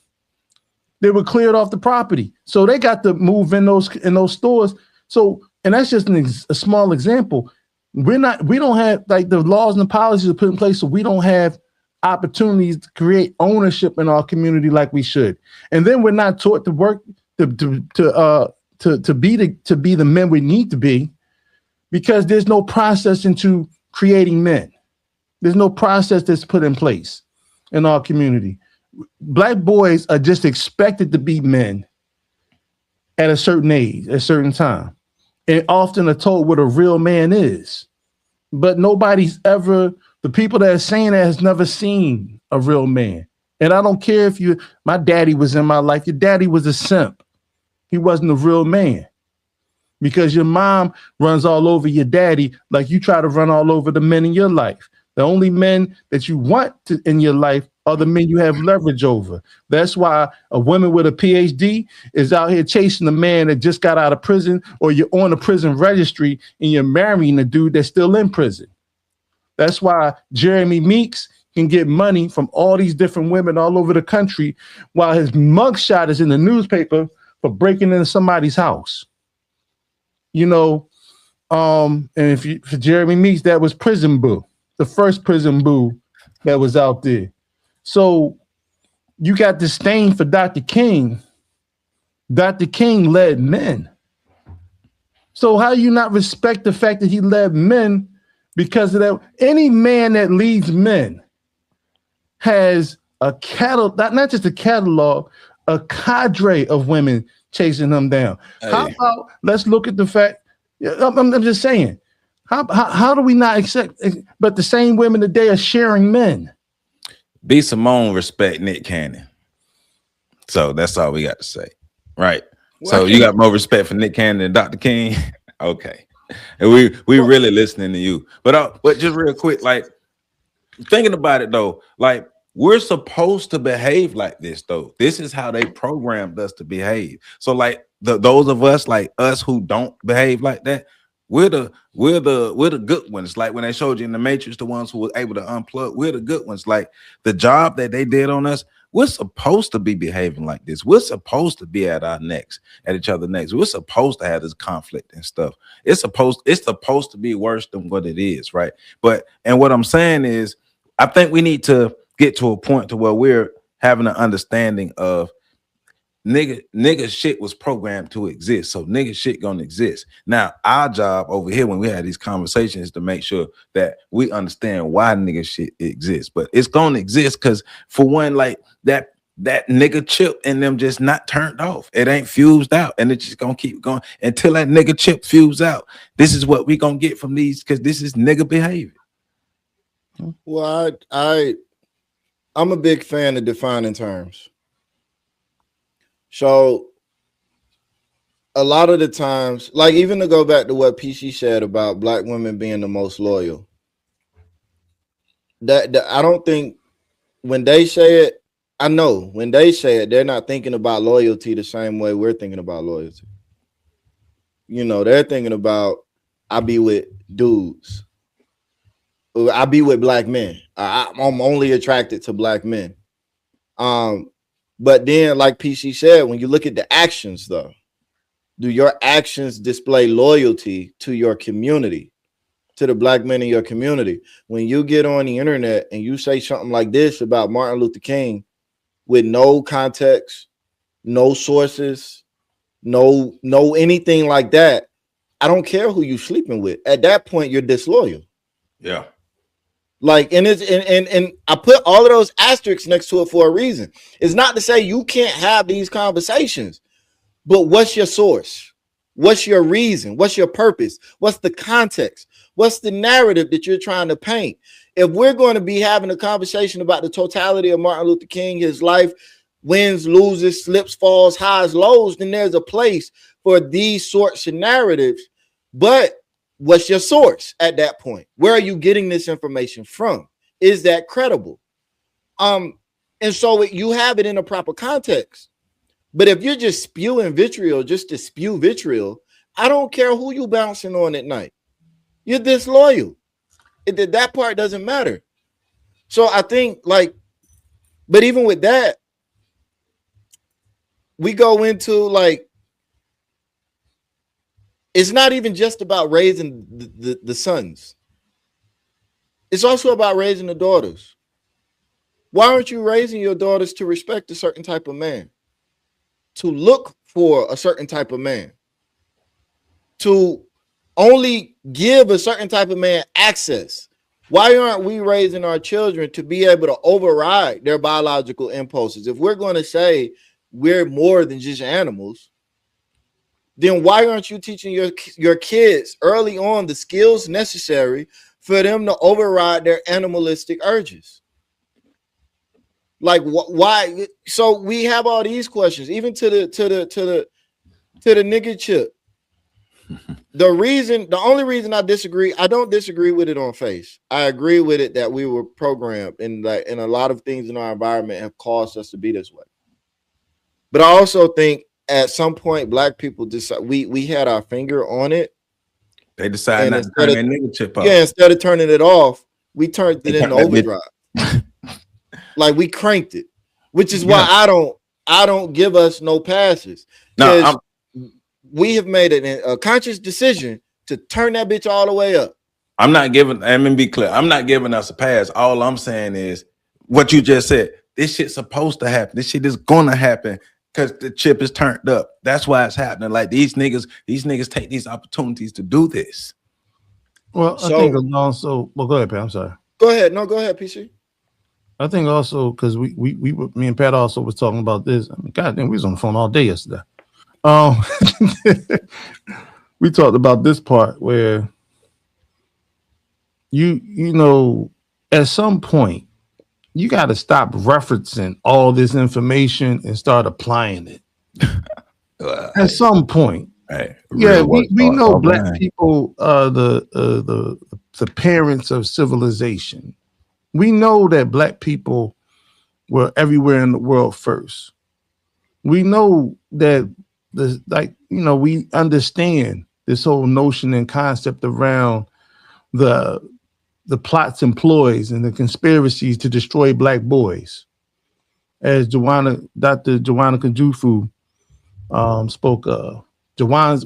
They were cleared off the property. So they got to move in those stores. So, and that's just a small example. We don't have, like, the laws and the policies are put in place, so we don't have opportunities to create ownership in our community like we should. And then we're not taught to work to be the men we need to be, because there's no process into creating men. There's no process that's put in place in our community. Black boys are just expected to be men at a certain age, at a certain time, and often are told what a real man is. But the people that are saying that has never seen a real man. And I don't care if my daddy was in my life. Your daddy was a simp. He wasn't a real man, because your mom runs all over your daddy like you try to run all over the men in your life. The only men that you want in your life are the men you have leverage over. That's why a woman with a PhD is out here chasing a man that just got out of prison, or you're on the prison registry and you're marrying a dude that's still in prison. That's why Jeremy Meeks can get money from all these different women all over the country, while his mugshot is in the newspaper for breaking into somebody's house. And for Jeremy Meeks, that was Prison Boo, the first Prison Boo that was out there. So you got disdain for Dr. King. Dr. King led men. So how do you not respect the fact that he led men? Because of that, any man that leads men has a not just a catalog, a cadre of women chasing him down. Hey. How about, let's look at the fact, I'm just saying, how do we not accept, but the same women today are sharing men? B. Simone respect Nick Cannon. So that's all we got to say. Right. Well, so you got more respect for Nick Cannon than Dr. King? Okay. And we really listening to you. But just real quick, like, thinking about it though, like, we're supposed to behave like this though. This is how they programmed us to behave. So like those of us, like us, who don't behave like that, we're the good ones. Like when they showed you in the Matrix, the ones who were able to unplug, we're the good ones. Like the job that they did on us, we're supposed to be behaving like this. We're supposed to be at each other's necks. We're supposed to have this conflict and stuff. It's supposed to be worse than what it is, right? And what I'm saying is, I think we need to get to a point to where we're having an understanding of nigga shit was programmed to exist, so nigga shit gonna exist. Now our job over here when we have these conversations is to make sure that we understand why nigga shit exists. But it's gonna exist because, for one, like that nigga chip in them just not turned off. It ain't fused out, and it's just gonna keep going until that nigga chip fuse out. This is what we gonna get from these, because this is nigga behavior. Well, I'm a big fan of defining terms. So a lot of the times, like, even to go back to what PC said about black women being the most loyal, that I don't think when they say it, I know when they say it, they're not thinking about loyalty the same way we're thinking about loyalty. They're thinking about, I be with dudes. I be with black men. I'm only attracted to black men. But then, like PC said, when you look at the actions, though, do your actions display loyalty to your community, to the black men in your community? When you get on the internet and you say something like this about Martin Luther King with no context, no sources, no anything like that, I don't care who you sleeping with. At that point, you're disloyal. Yeah. Like, and it's and I put all of those asterisks next to it for a reason. It's not to say you can't have these conversations, but what's your source? What's your reason? What's your purpose? What's the context? What's the narrative that you're trying to paint? If we're going to be having a conversation about the totality of Martin Luther King, his life, wins, loses, slips, falls, highs, lows, then there's a place for these sorts of narratives. But what's your source at that point? Where are you getting this information from? Is that credible? And so you have it in a proper context. But if you're just spewing vitriol, just to spew vitriol, I don't care who you bouncing on at night. You're disloyal. That part doesn't matter. So I think, like, but even with that, we go into, like, it's not even just about raising the sons. It's also about raising the daughters. Why aren't you raising your daughters to respect a certain type of man? To look for a certain type of man? To only give a certain type of man access? Why aren't we raising our children to be able to override their biological impulses? If we're going to say we're more than just animals, then why aren't you teaching your kids early on the skills necessary for them to override their animalistic urges? Like, why? So we have all these questions, even to the nigga chip. The only reason I don't disagree with it on face. I agree with it that we were programmed, and a lot of things in our environment have caused us to be this way. But I also think at some point, Black people decide we had our finger on it. They decided not to turn that nigga chip off. Yeah, instead of turning it off, we turned it into overdrive. Like, we cranked it, which is why I don't give us no passes. No, we have made a conscious decision to turn that bitch all the way up. I'm not giving, let me be clear, I'm not giving us a pass. All I'm saying is what you just said. This shit's supposed to happen. This shit is gonna happen because the chip is turned up. That's why it's happening. Like, these niggas take these opportunities to do this. Well, I think also, well, go ahead, Pat. I'm sorry. Go ahead. No, go ahead, PC. I think also because me and Pat also was talking about this. I mean, goddamn, we was on the phone all day yesterday. We talked about this part where you know, at some point you got to stop referencing all this information and start applying it. At some point, right? Yeah, we know Black people are the parents of civilization. We know that Black people were everywhere in the world first. We know that we understand this whole notion and concept around the plots and ploys and the conspiracies to destroy Black boys. As Dr. Joanna Kunjufu spoke of. Jawanza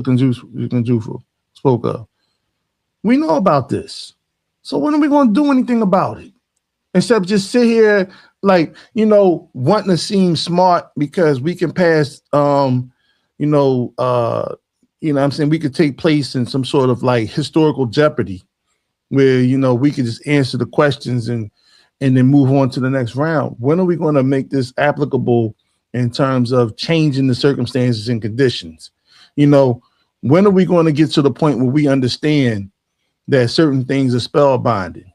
Kunjufu spoke of. We know about this. So when are we going to do anything about it? Instead of just sit here, like, wanting to seem smart because we can pass, what I'm saying, we could take place in some sort of like historical jeopardy where, we could just answer the questions and then move on to the next round. When are we going to make this applicable in terms of changing the circumstances and conditions? When are we going to get to the point where we understand that certain things are spellbinding?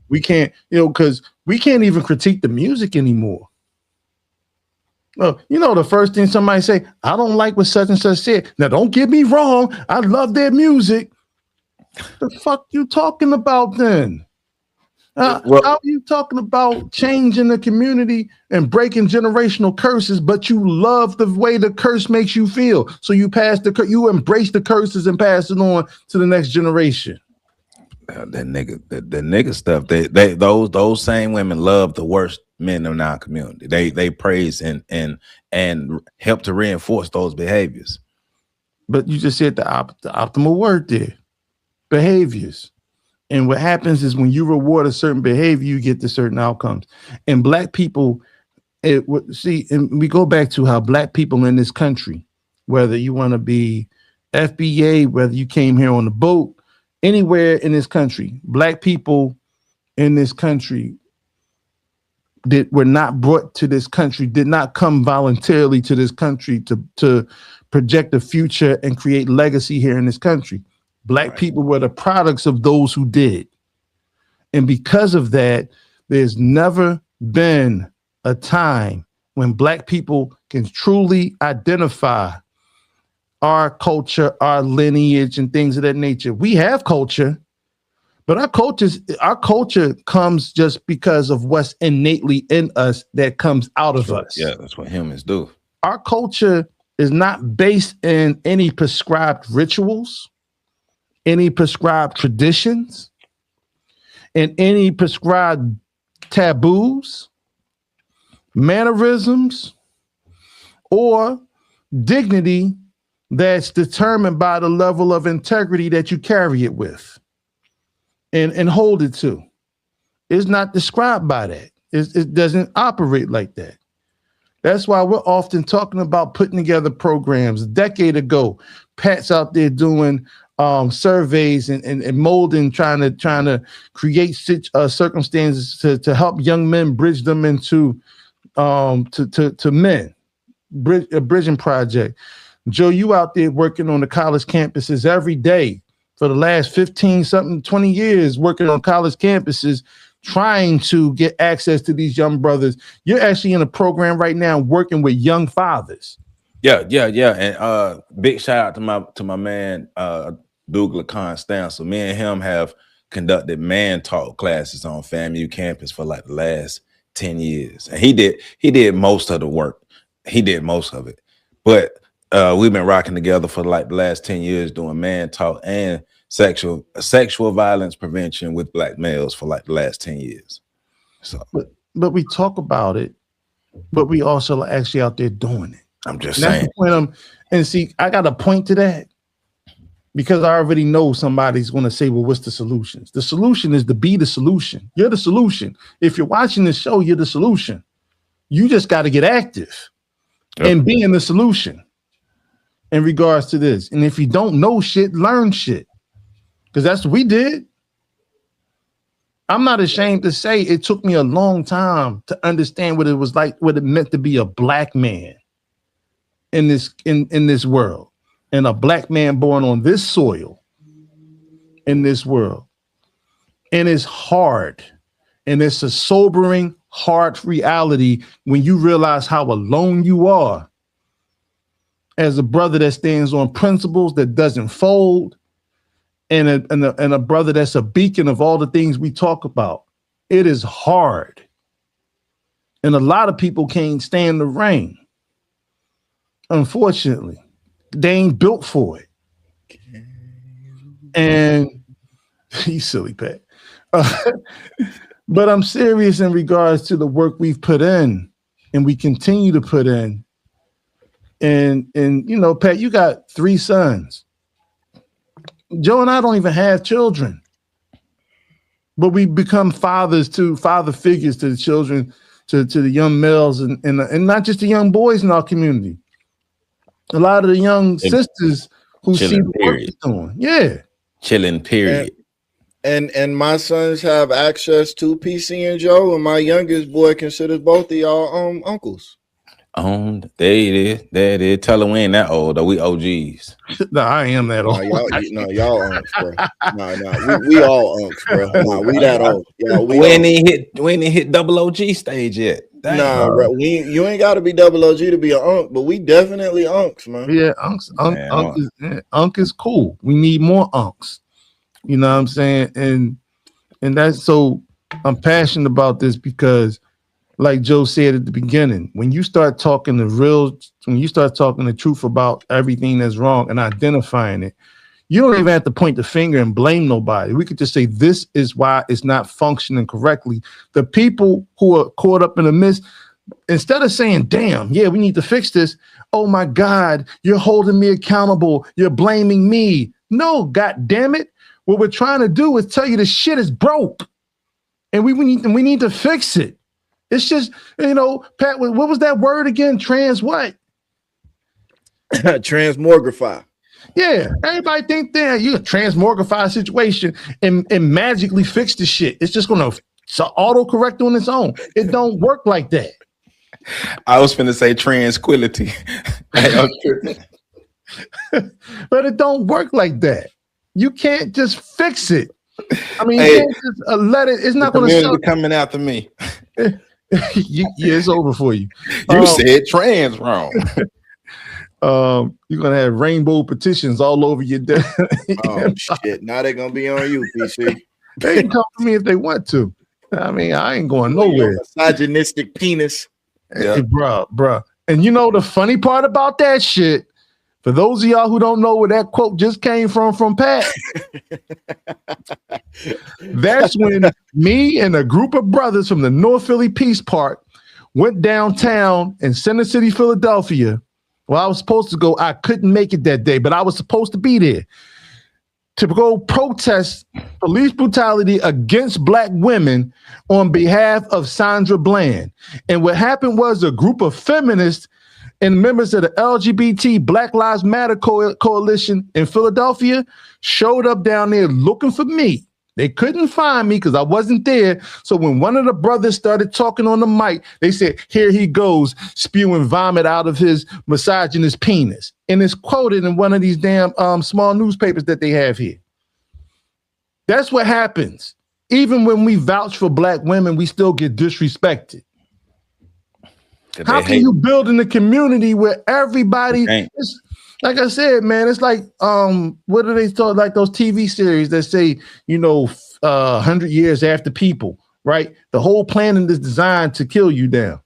We can't, because we can't even critique the music anymore. Well, the first thing somebody say, I don't like what such and such said. Now, don't get me wrong. I love their music. The fuck you talking about then? How are you talking about changing the community and breaking generational curses, but you love the way the curse makes you feel? So you you embrace the curses and pass it on to the next generation. The nigga stuff. Those same women love the worst men in our community. They praise and help to reinforce those behaviors. But you just said the optimal word there, behaviors. And what happens is when you reward a certain behavior, you get to certain outcomes. And Black people, and we go back to how Black people in this country whether you want to be FBA, whether you came here on the boat, anywhere in this country, black people in this country that were not brought to this country, did not come voluntarily to this country to project a future and create legacy here in this country. Black people were the products of those who did. And because of that, there's never been a time when black people can truly identify our culture, our lineage, and things of that nature. We have culture, but our culture comes just because of what's innately in us that comes out of us. Yeah, that's what humans do. Our culture is not based in any prescribed rituals, any prescribed traditions, and any prescribed taboos, mannerisms, or dignity that's determined by the level of integrity that you carry it with and hold it to. It's not described by that. It doesn't operate like that. That's why we're often talking about putting together programs. A decade ago, Pat's out there doing surveys and molding, trying to create circumstances to help young men, bridge them into to men. A bridging project. Joe, you out there working on the college campuses every day for the last 20 years, working on college campuses, trying to get access to these young brothers. You're actually in a program right now working with young fathers. Yeah. And big shout out to my man Douglas Constance. So me and him have conducted man talk classes on FAMU campus for like the last 10 years. And he did most of the work. He did most of it. But we've been rocking together for like the last 10 years doing man talk and sexual violence prevention with black males for like the last 10 years. So but we talk about it, but we also actually out there doing it. I'm just saying. And see, I got a point to that because I already know somebody's going to say, well, what's the solutions? The solution is to be the solution. You're the solution. If you're watching this show, you're the solution. You just got to get active and be in the solution in regards to this. And if you don't know shit, learn shit. Because that's what we did. I'm not ashamed to say it took me a long time to understand what it was like, what it meant to be a black man in this world, and a black man born on this soil in this world. And it's hard. And it's a sobering, hard reality when you realize how alone you are as a brother that stands on principles, that doesn't fold, and a brother that's a beacon of all the things we talk about. It is hard. And a lot of people can't stand the rain. Unfortunately, they ain't built for it. And you silly Pat. But I'm serious in regards to the work we've put in and we continue to put in. And you know, Pat, you got 3 sons. Joe and I don't even have children, but we become father figures to the children, to the young males, and not just the young boys in our community. A lot of the young sisters who see the work you're doing. Yeah. Chilling, period. And my sons have access to PC and Joe, and my youngest boy considers both of y'all uncles. There it is. Tell her we ain't that old, though. We OGs. No, I am that old. Y'all unks, bro. We all unks, bro. No, we that old. Yeah, we ain't hit double OG stage yet. Dang, nah, bro. You ain't got to be double OG to be an unk, but we definitely unks, man. Yeah, unk is cool. We need more unks. You know what I'm saying? And that's so I'm passionate about this because, like Joe said at the beginning, when you start talking the truth about everything that's wrong and identifying it, you don't even have to point the finger and blame nobody. We could just say, this is why it's not functioning correctly. The people who are caught up in the midst, instead of saying, damn, yeah, we need to fix this. Oh my God, you're holding me accountable. You're blaming me. No, God damn it. What we're trying to do is tell you the shit is broke and we need to fix it. It's just, you know, Pat, what was that word again? Trans what? Transmogrify. Yeah, everybody think that you can transmogrify a situation and magically fix the shit. It's just gonna auto-correct on its own. It don't work like that. I was finna say tranquility. But it don't work like that. You can't just fix it. I mean, Hey, you can't just let it. It's not going to coming after me. Yeah, it's over for you. You said trans wrong. You're gonna have rainbow petitions all over your desk. Oh shit! Now they're gonna be on you, PC. They can come to me if they want to. I mean, I ain't going nowhere. Misogynistic penis. Yeah. Hey, bruh. And you know the funny part about that shit, for those of y'all who don't know where that quote just came from Pat, that's when me and a group of brothers from the North Philly Peace Park went downtown in Center City, Philadelphia. Well, I was supposed to go. I couldn't make it that day, but I was supposed to be there to go protest police brutality against Black women on behalf of Sandra Bland. And what happened was a group of feminists and members of the LGBT Black Lives Matter coalition in Philadelphia showed up down there looking for me. They couldn't find me because I wasn't there. So when one of the brothers started talking on the mic, they said, here he goes, spewing vomit out of his misogynist penis. And it's quoted in one of these damn small newspapers that they have here. That's what happens. Even when we vouch for Black women, we still get disrespected. How can you build in a community where everybody is, like I said, man, it's like, what do they call, like those TV series that say, 100 years after people, right? The whole planet is designed to kill you down.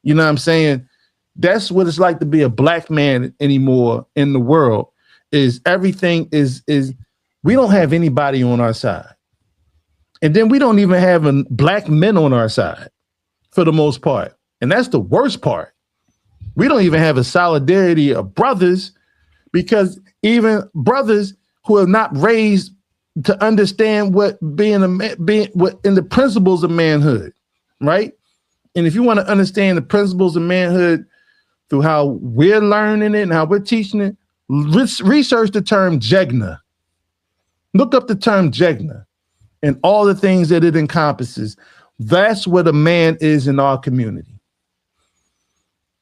You know what I'm saying? That's what it's like to be a Black man anymore in the world, is everything is we don't have anybody on our side. And then we don't even have Black men on our side for the most part. And that's the worst part. We don't even have a solidarity of brothers, because even brothers who are not raised to understand what being in the principles of manhood, right? And if you want to understand the principles of manhood through how we're learning it and how we're teaching it, research the term Jegna. Look up the term Jegna and all the things that it encompasses. That's what a man is in our community.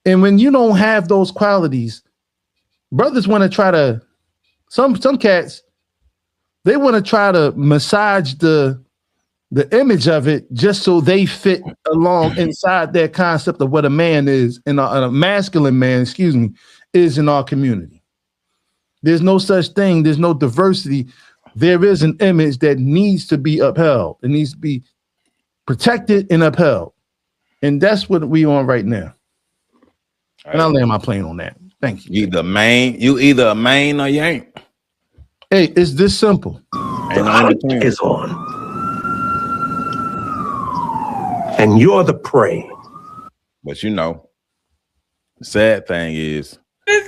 And when you don't have those qualities, brothers want to try to, some cats, they want to try to massage the image of it just so they fit along inside their concept of what a man is, and a masculine man, is in our community. There's no such thing. There's no diversity. There is an image that needs to be upheld. It needs to be protected and upheld. And that's what we on right now. And I'll land my plane on that. Thank you. You either a main or you ain't. Hey, it's this simple. The hunt is on. And you're the prey. But the sad thing is, I'm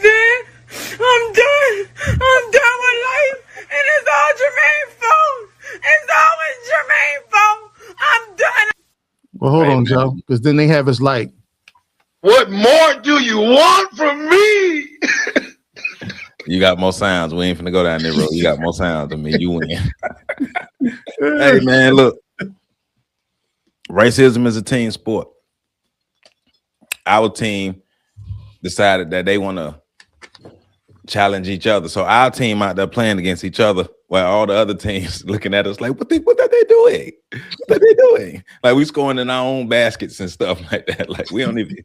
done. I'm done with life. And it's all Jermaine's fault. It's always Jermaine's fault. I'm done. Well, hold on, Joe, because then they have us like, what more do you want from me? you got more sounds. We ain't finna go down that road. You got more sounds than me. You win. Hey, man, look. Racism is a team sport. Our team decided that they want to challenge each other. So our team out there playing against each other, while all the other teams looking at us like, what are they doing? What are they doing? Like, we scoring in our own baskets and stuff like that. Like, we don't even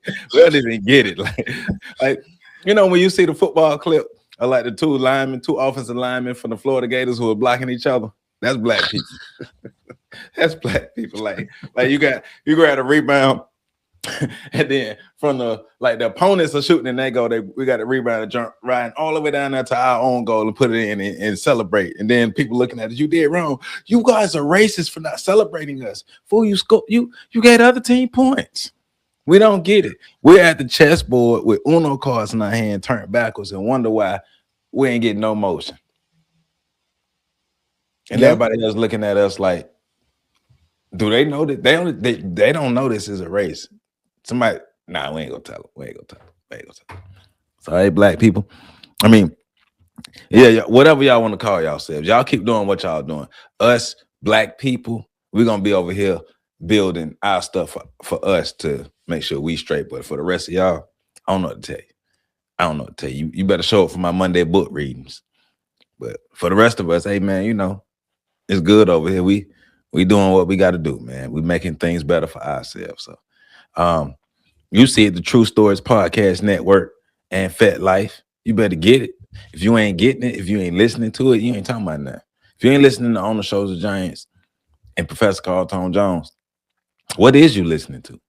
get it. Like when you see the football clip of like the two offensive linemen from the Florida Gators who are blocking each other, that's Black people. That's Black people. Like you grab a rebound, and then from the opponents are shooting and we got a rebound and jump riding all the way down there to our own goal and put it in and celebrate. And then people looking at us, you did wrong. You guys are racist for not celebrating us. Fool, you gave the other team points. We don't get it. We're at the chessboard with Uno cards in our hand turned backwards and wonder why we ain't getting no motion. And everybody else looking at us like, do they know that they don't know this is a race? Somebody, we ain't gonna tell them. We ain't gonna tell them. So, hey, Black people, I mean, yeah, whatever y'all want to call yourselves. Y'all keep doing what y'all doing. Us black people, we're gonna be over here building our stuff for us to make sure we straight. But for the rest of y'all, I don't know what to tell you. I don't know what to tell you. You better show up for my Monday book readings. But for the rest of us, hey man, you know, it's good over here. We doing what we got to do, man. We making things better for ourselves. So you see it, the True Stories Podcast Network and Fat Life. You better get it. If you ain't getting it, if you ain't listening to it, you ain't talking about nothing. If you ain't listening to On the Shoulders of Giants and Professor Carl Tone Jones, what is you listening to?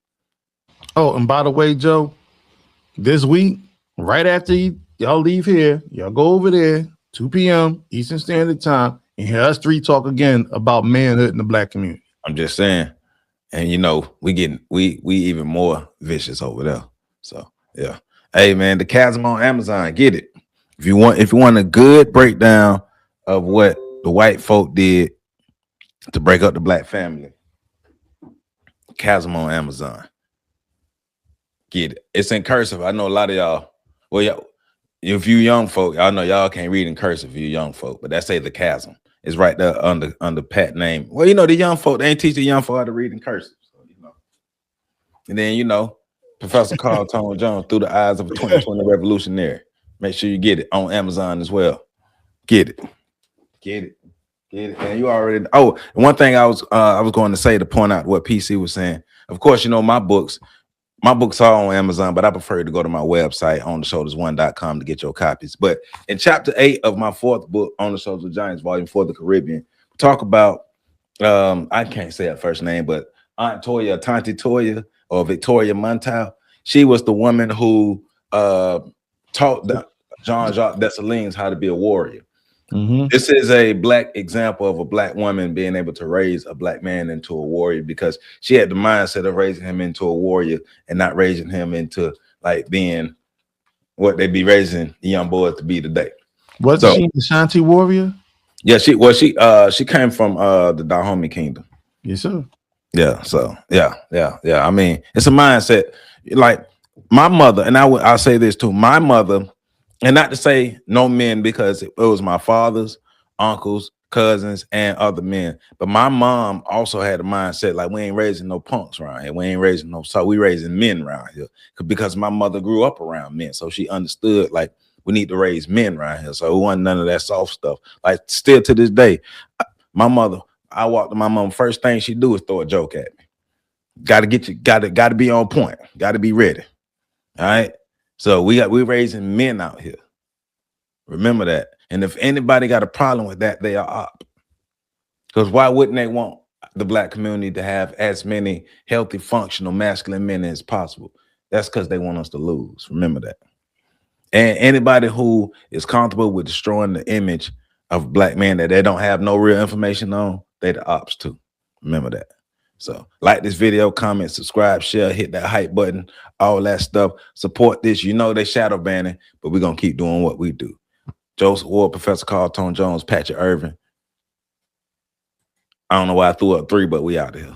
Oh, and by the way, Joe, this week, right after y'all leave here, y'all go over there, 2 p.m. Eastern Standard Time, and hear us three talk again about manhood in the black community. I'm just saying. And you know, we even more vicious over there. So yeah. Hey man, the Chasm on Amazon, get it. If you want a good breakdown of what the white folk did to break up the black family, Chasm on Amazon. Get it. It's in cursive. I know a lot of y'all. Well, y'all, if you young folk, y'all know y'all can't read in cursive if you young folk, but that say the Chasm. It's right there under Pat name. Well, you know, the young folk, they ain't teach the young folk how to read in cursive. So, you know. And then, you know, Professor Carl Tone Jones, Through the Eyes of a 2020 Revolutionary. Make sure you get it on Amazon as well. Get it. And you already. Oh, one thing I was going to say to point out what PC was saying. Of course, you know, my books are on Amazon, but I prefer to go to my website, ontheshoulders1.com, to get your copies. But in chapter 8 of my 4th book, On the Shoulders of Giants, volume 4, The Caribbean, we talk about I can't say her first name, but Tanti Toya, or Victoria Montal. She was the woman who taught Jean-Jacques Dessalines how to be a warrior. Mm-hmm. This is a black example of a black woman being able to raise a black man into a warrior, because she had the mindset of raising him into a warrior and not raising him into like being what they be raising the young boys to be today. Wasn't she the Shanti warrior? Yeah, she came from the Dahomey Kingdom. Yes, sir. Yeah, so yeah. I mean, it's a mindset. Like my mother, and I'll say this too, my mother. And not to say no men, because it was my father's uncles, cousins, and other men. But my mom also had a mindset like, we ain't raising no punks around here. We ain't raising we raising men around here. Because my mother grew up around men. So she understood like we need to raise men around here. So it wasn't none of that soft stuff. Like still to this day, my mother, I walked to my mom, first thing she do is throw a joke at me. Gotta be on point. Gotta be ready. All right. So we raising men out here. Remember that. And if anybody got a problem with that, they are up. Because why wouldn't they want the black community to have as many healthy, functional, masculine men as possible? That's because they want us to lose. Remember that. And anybody who is comfortable with destroying the image of black men that they don't have no real information on, they the ops too. Remember that. So like this video, comment, subscribe, share, hit that hype button, all that stuff. Support this. You know they shadow banning, but we're going to keep doing what we do. Joseph Ward, Professor Carl Tone Jones, Patrick Irvin. I don't know why I threw up 3, but we out here.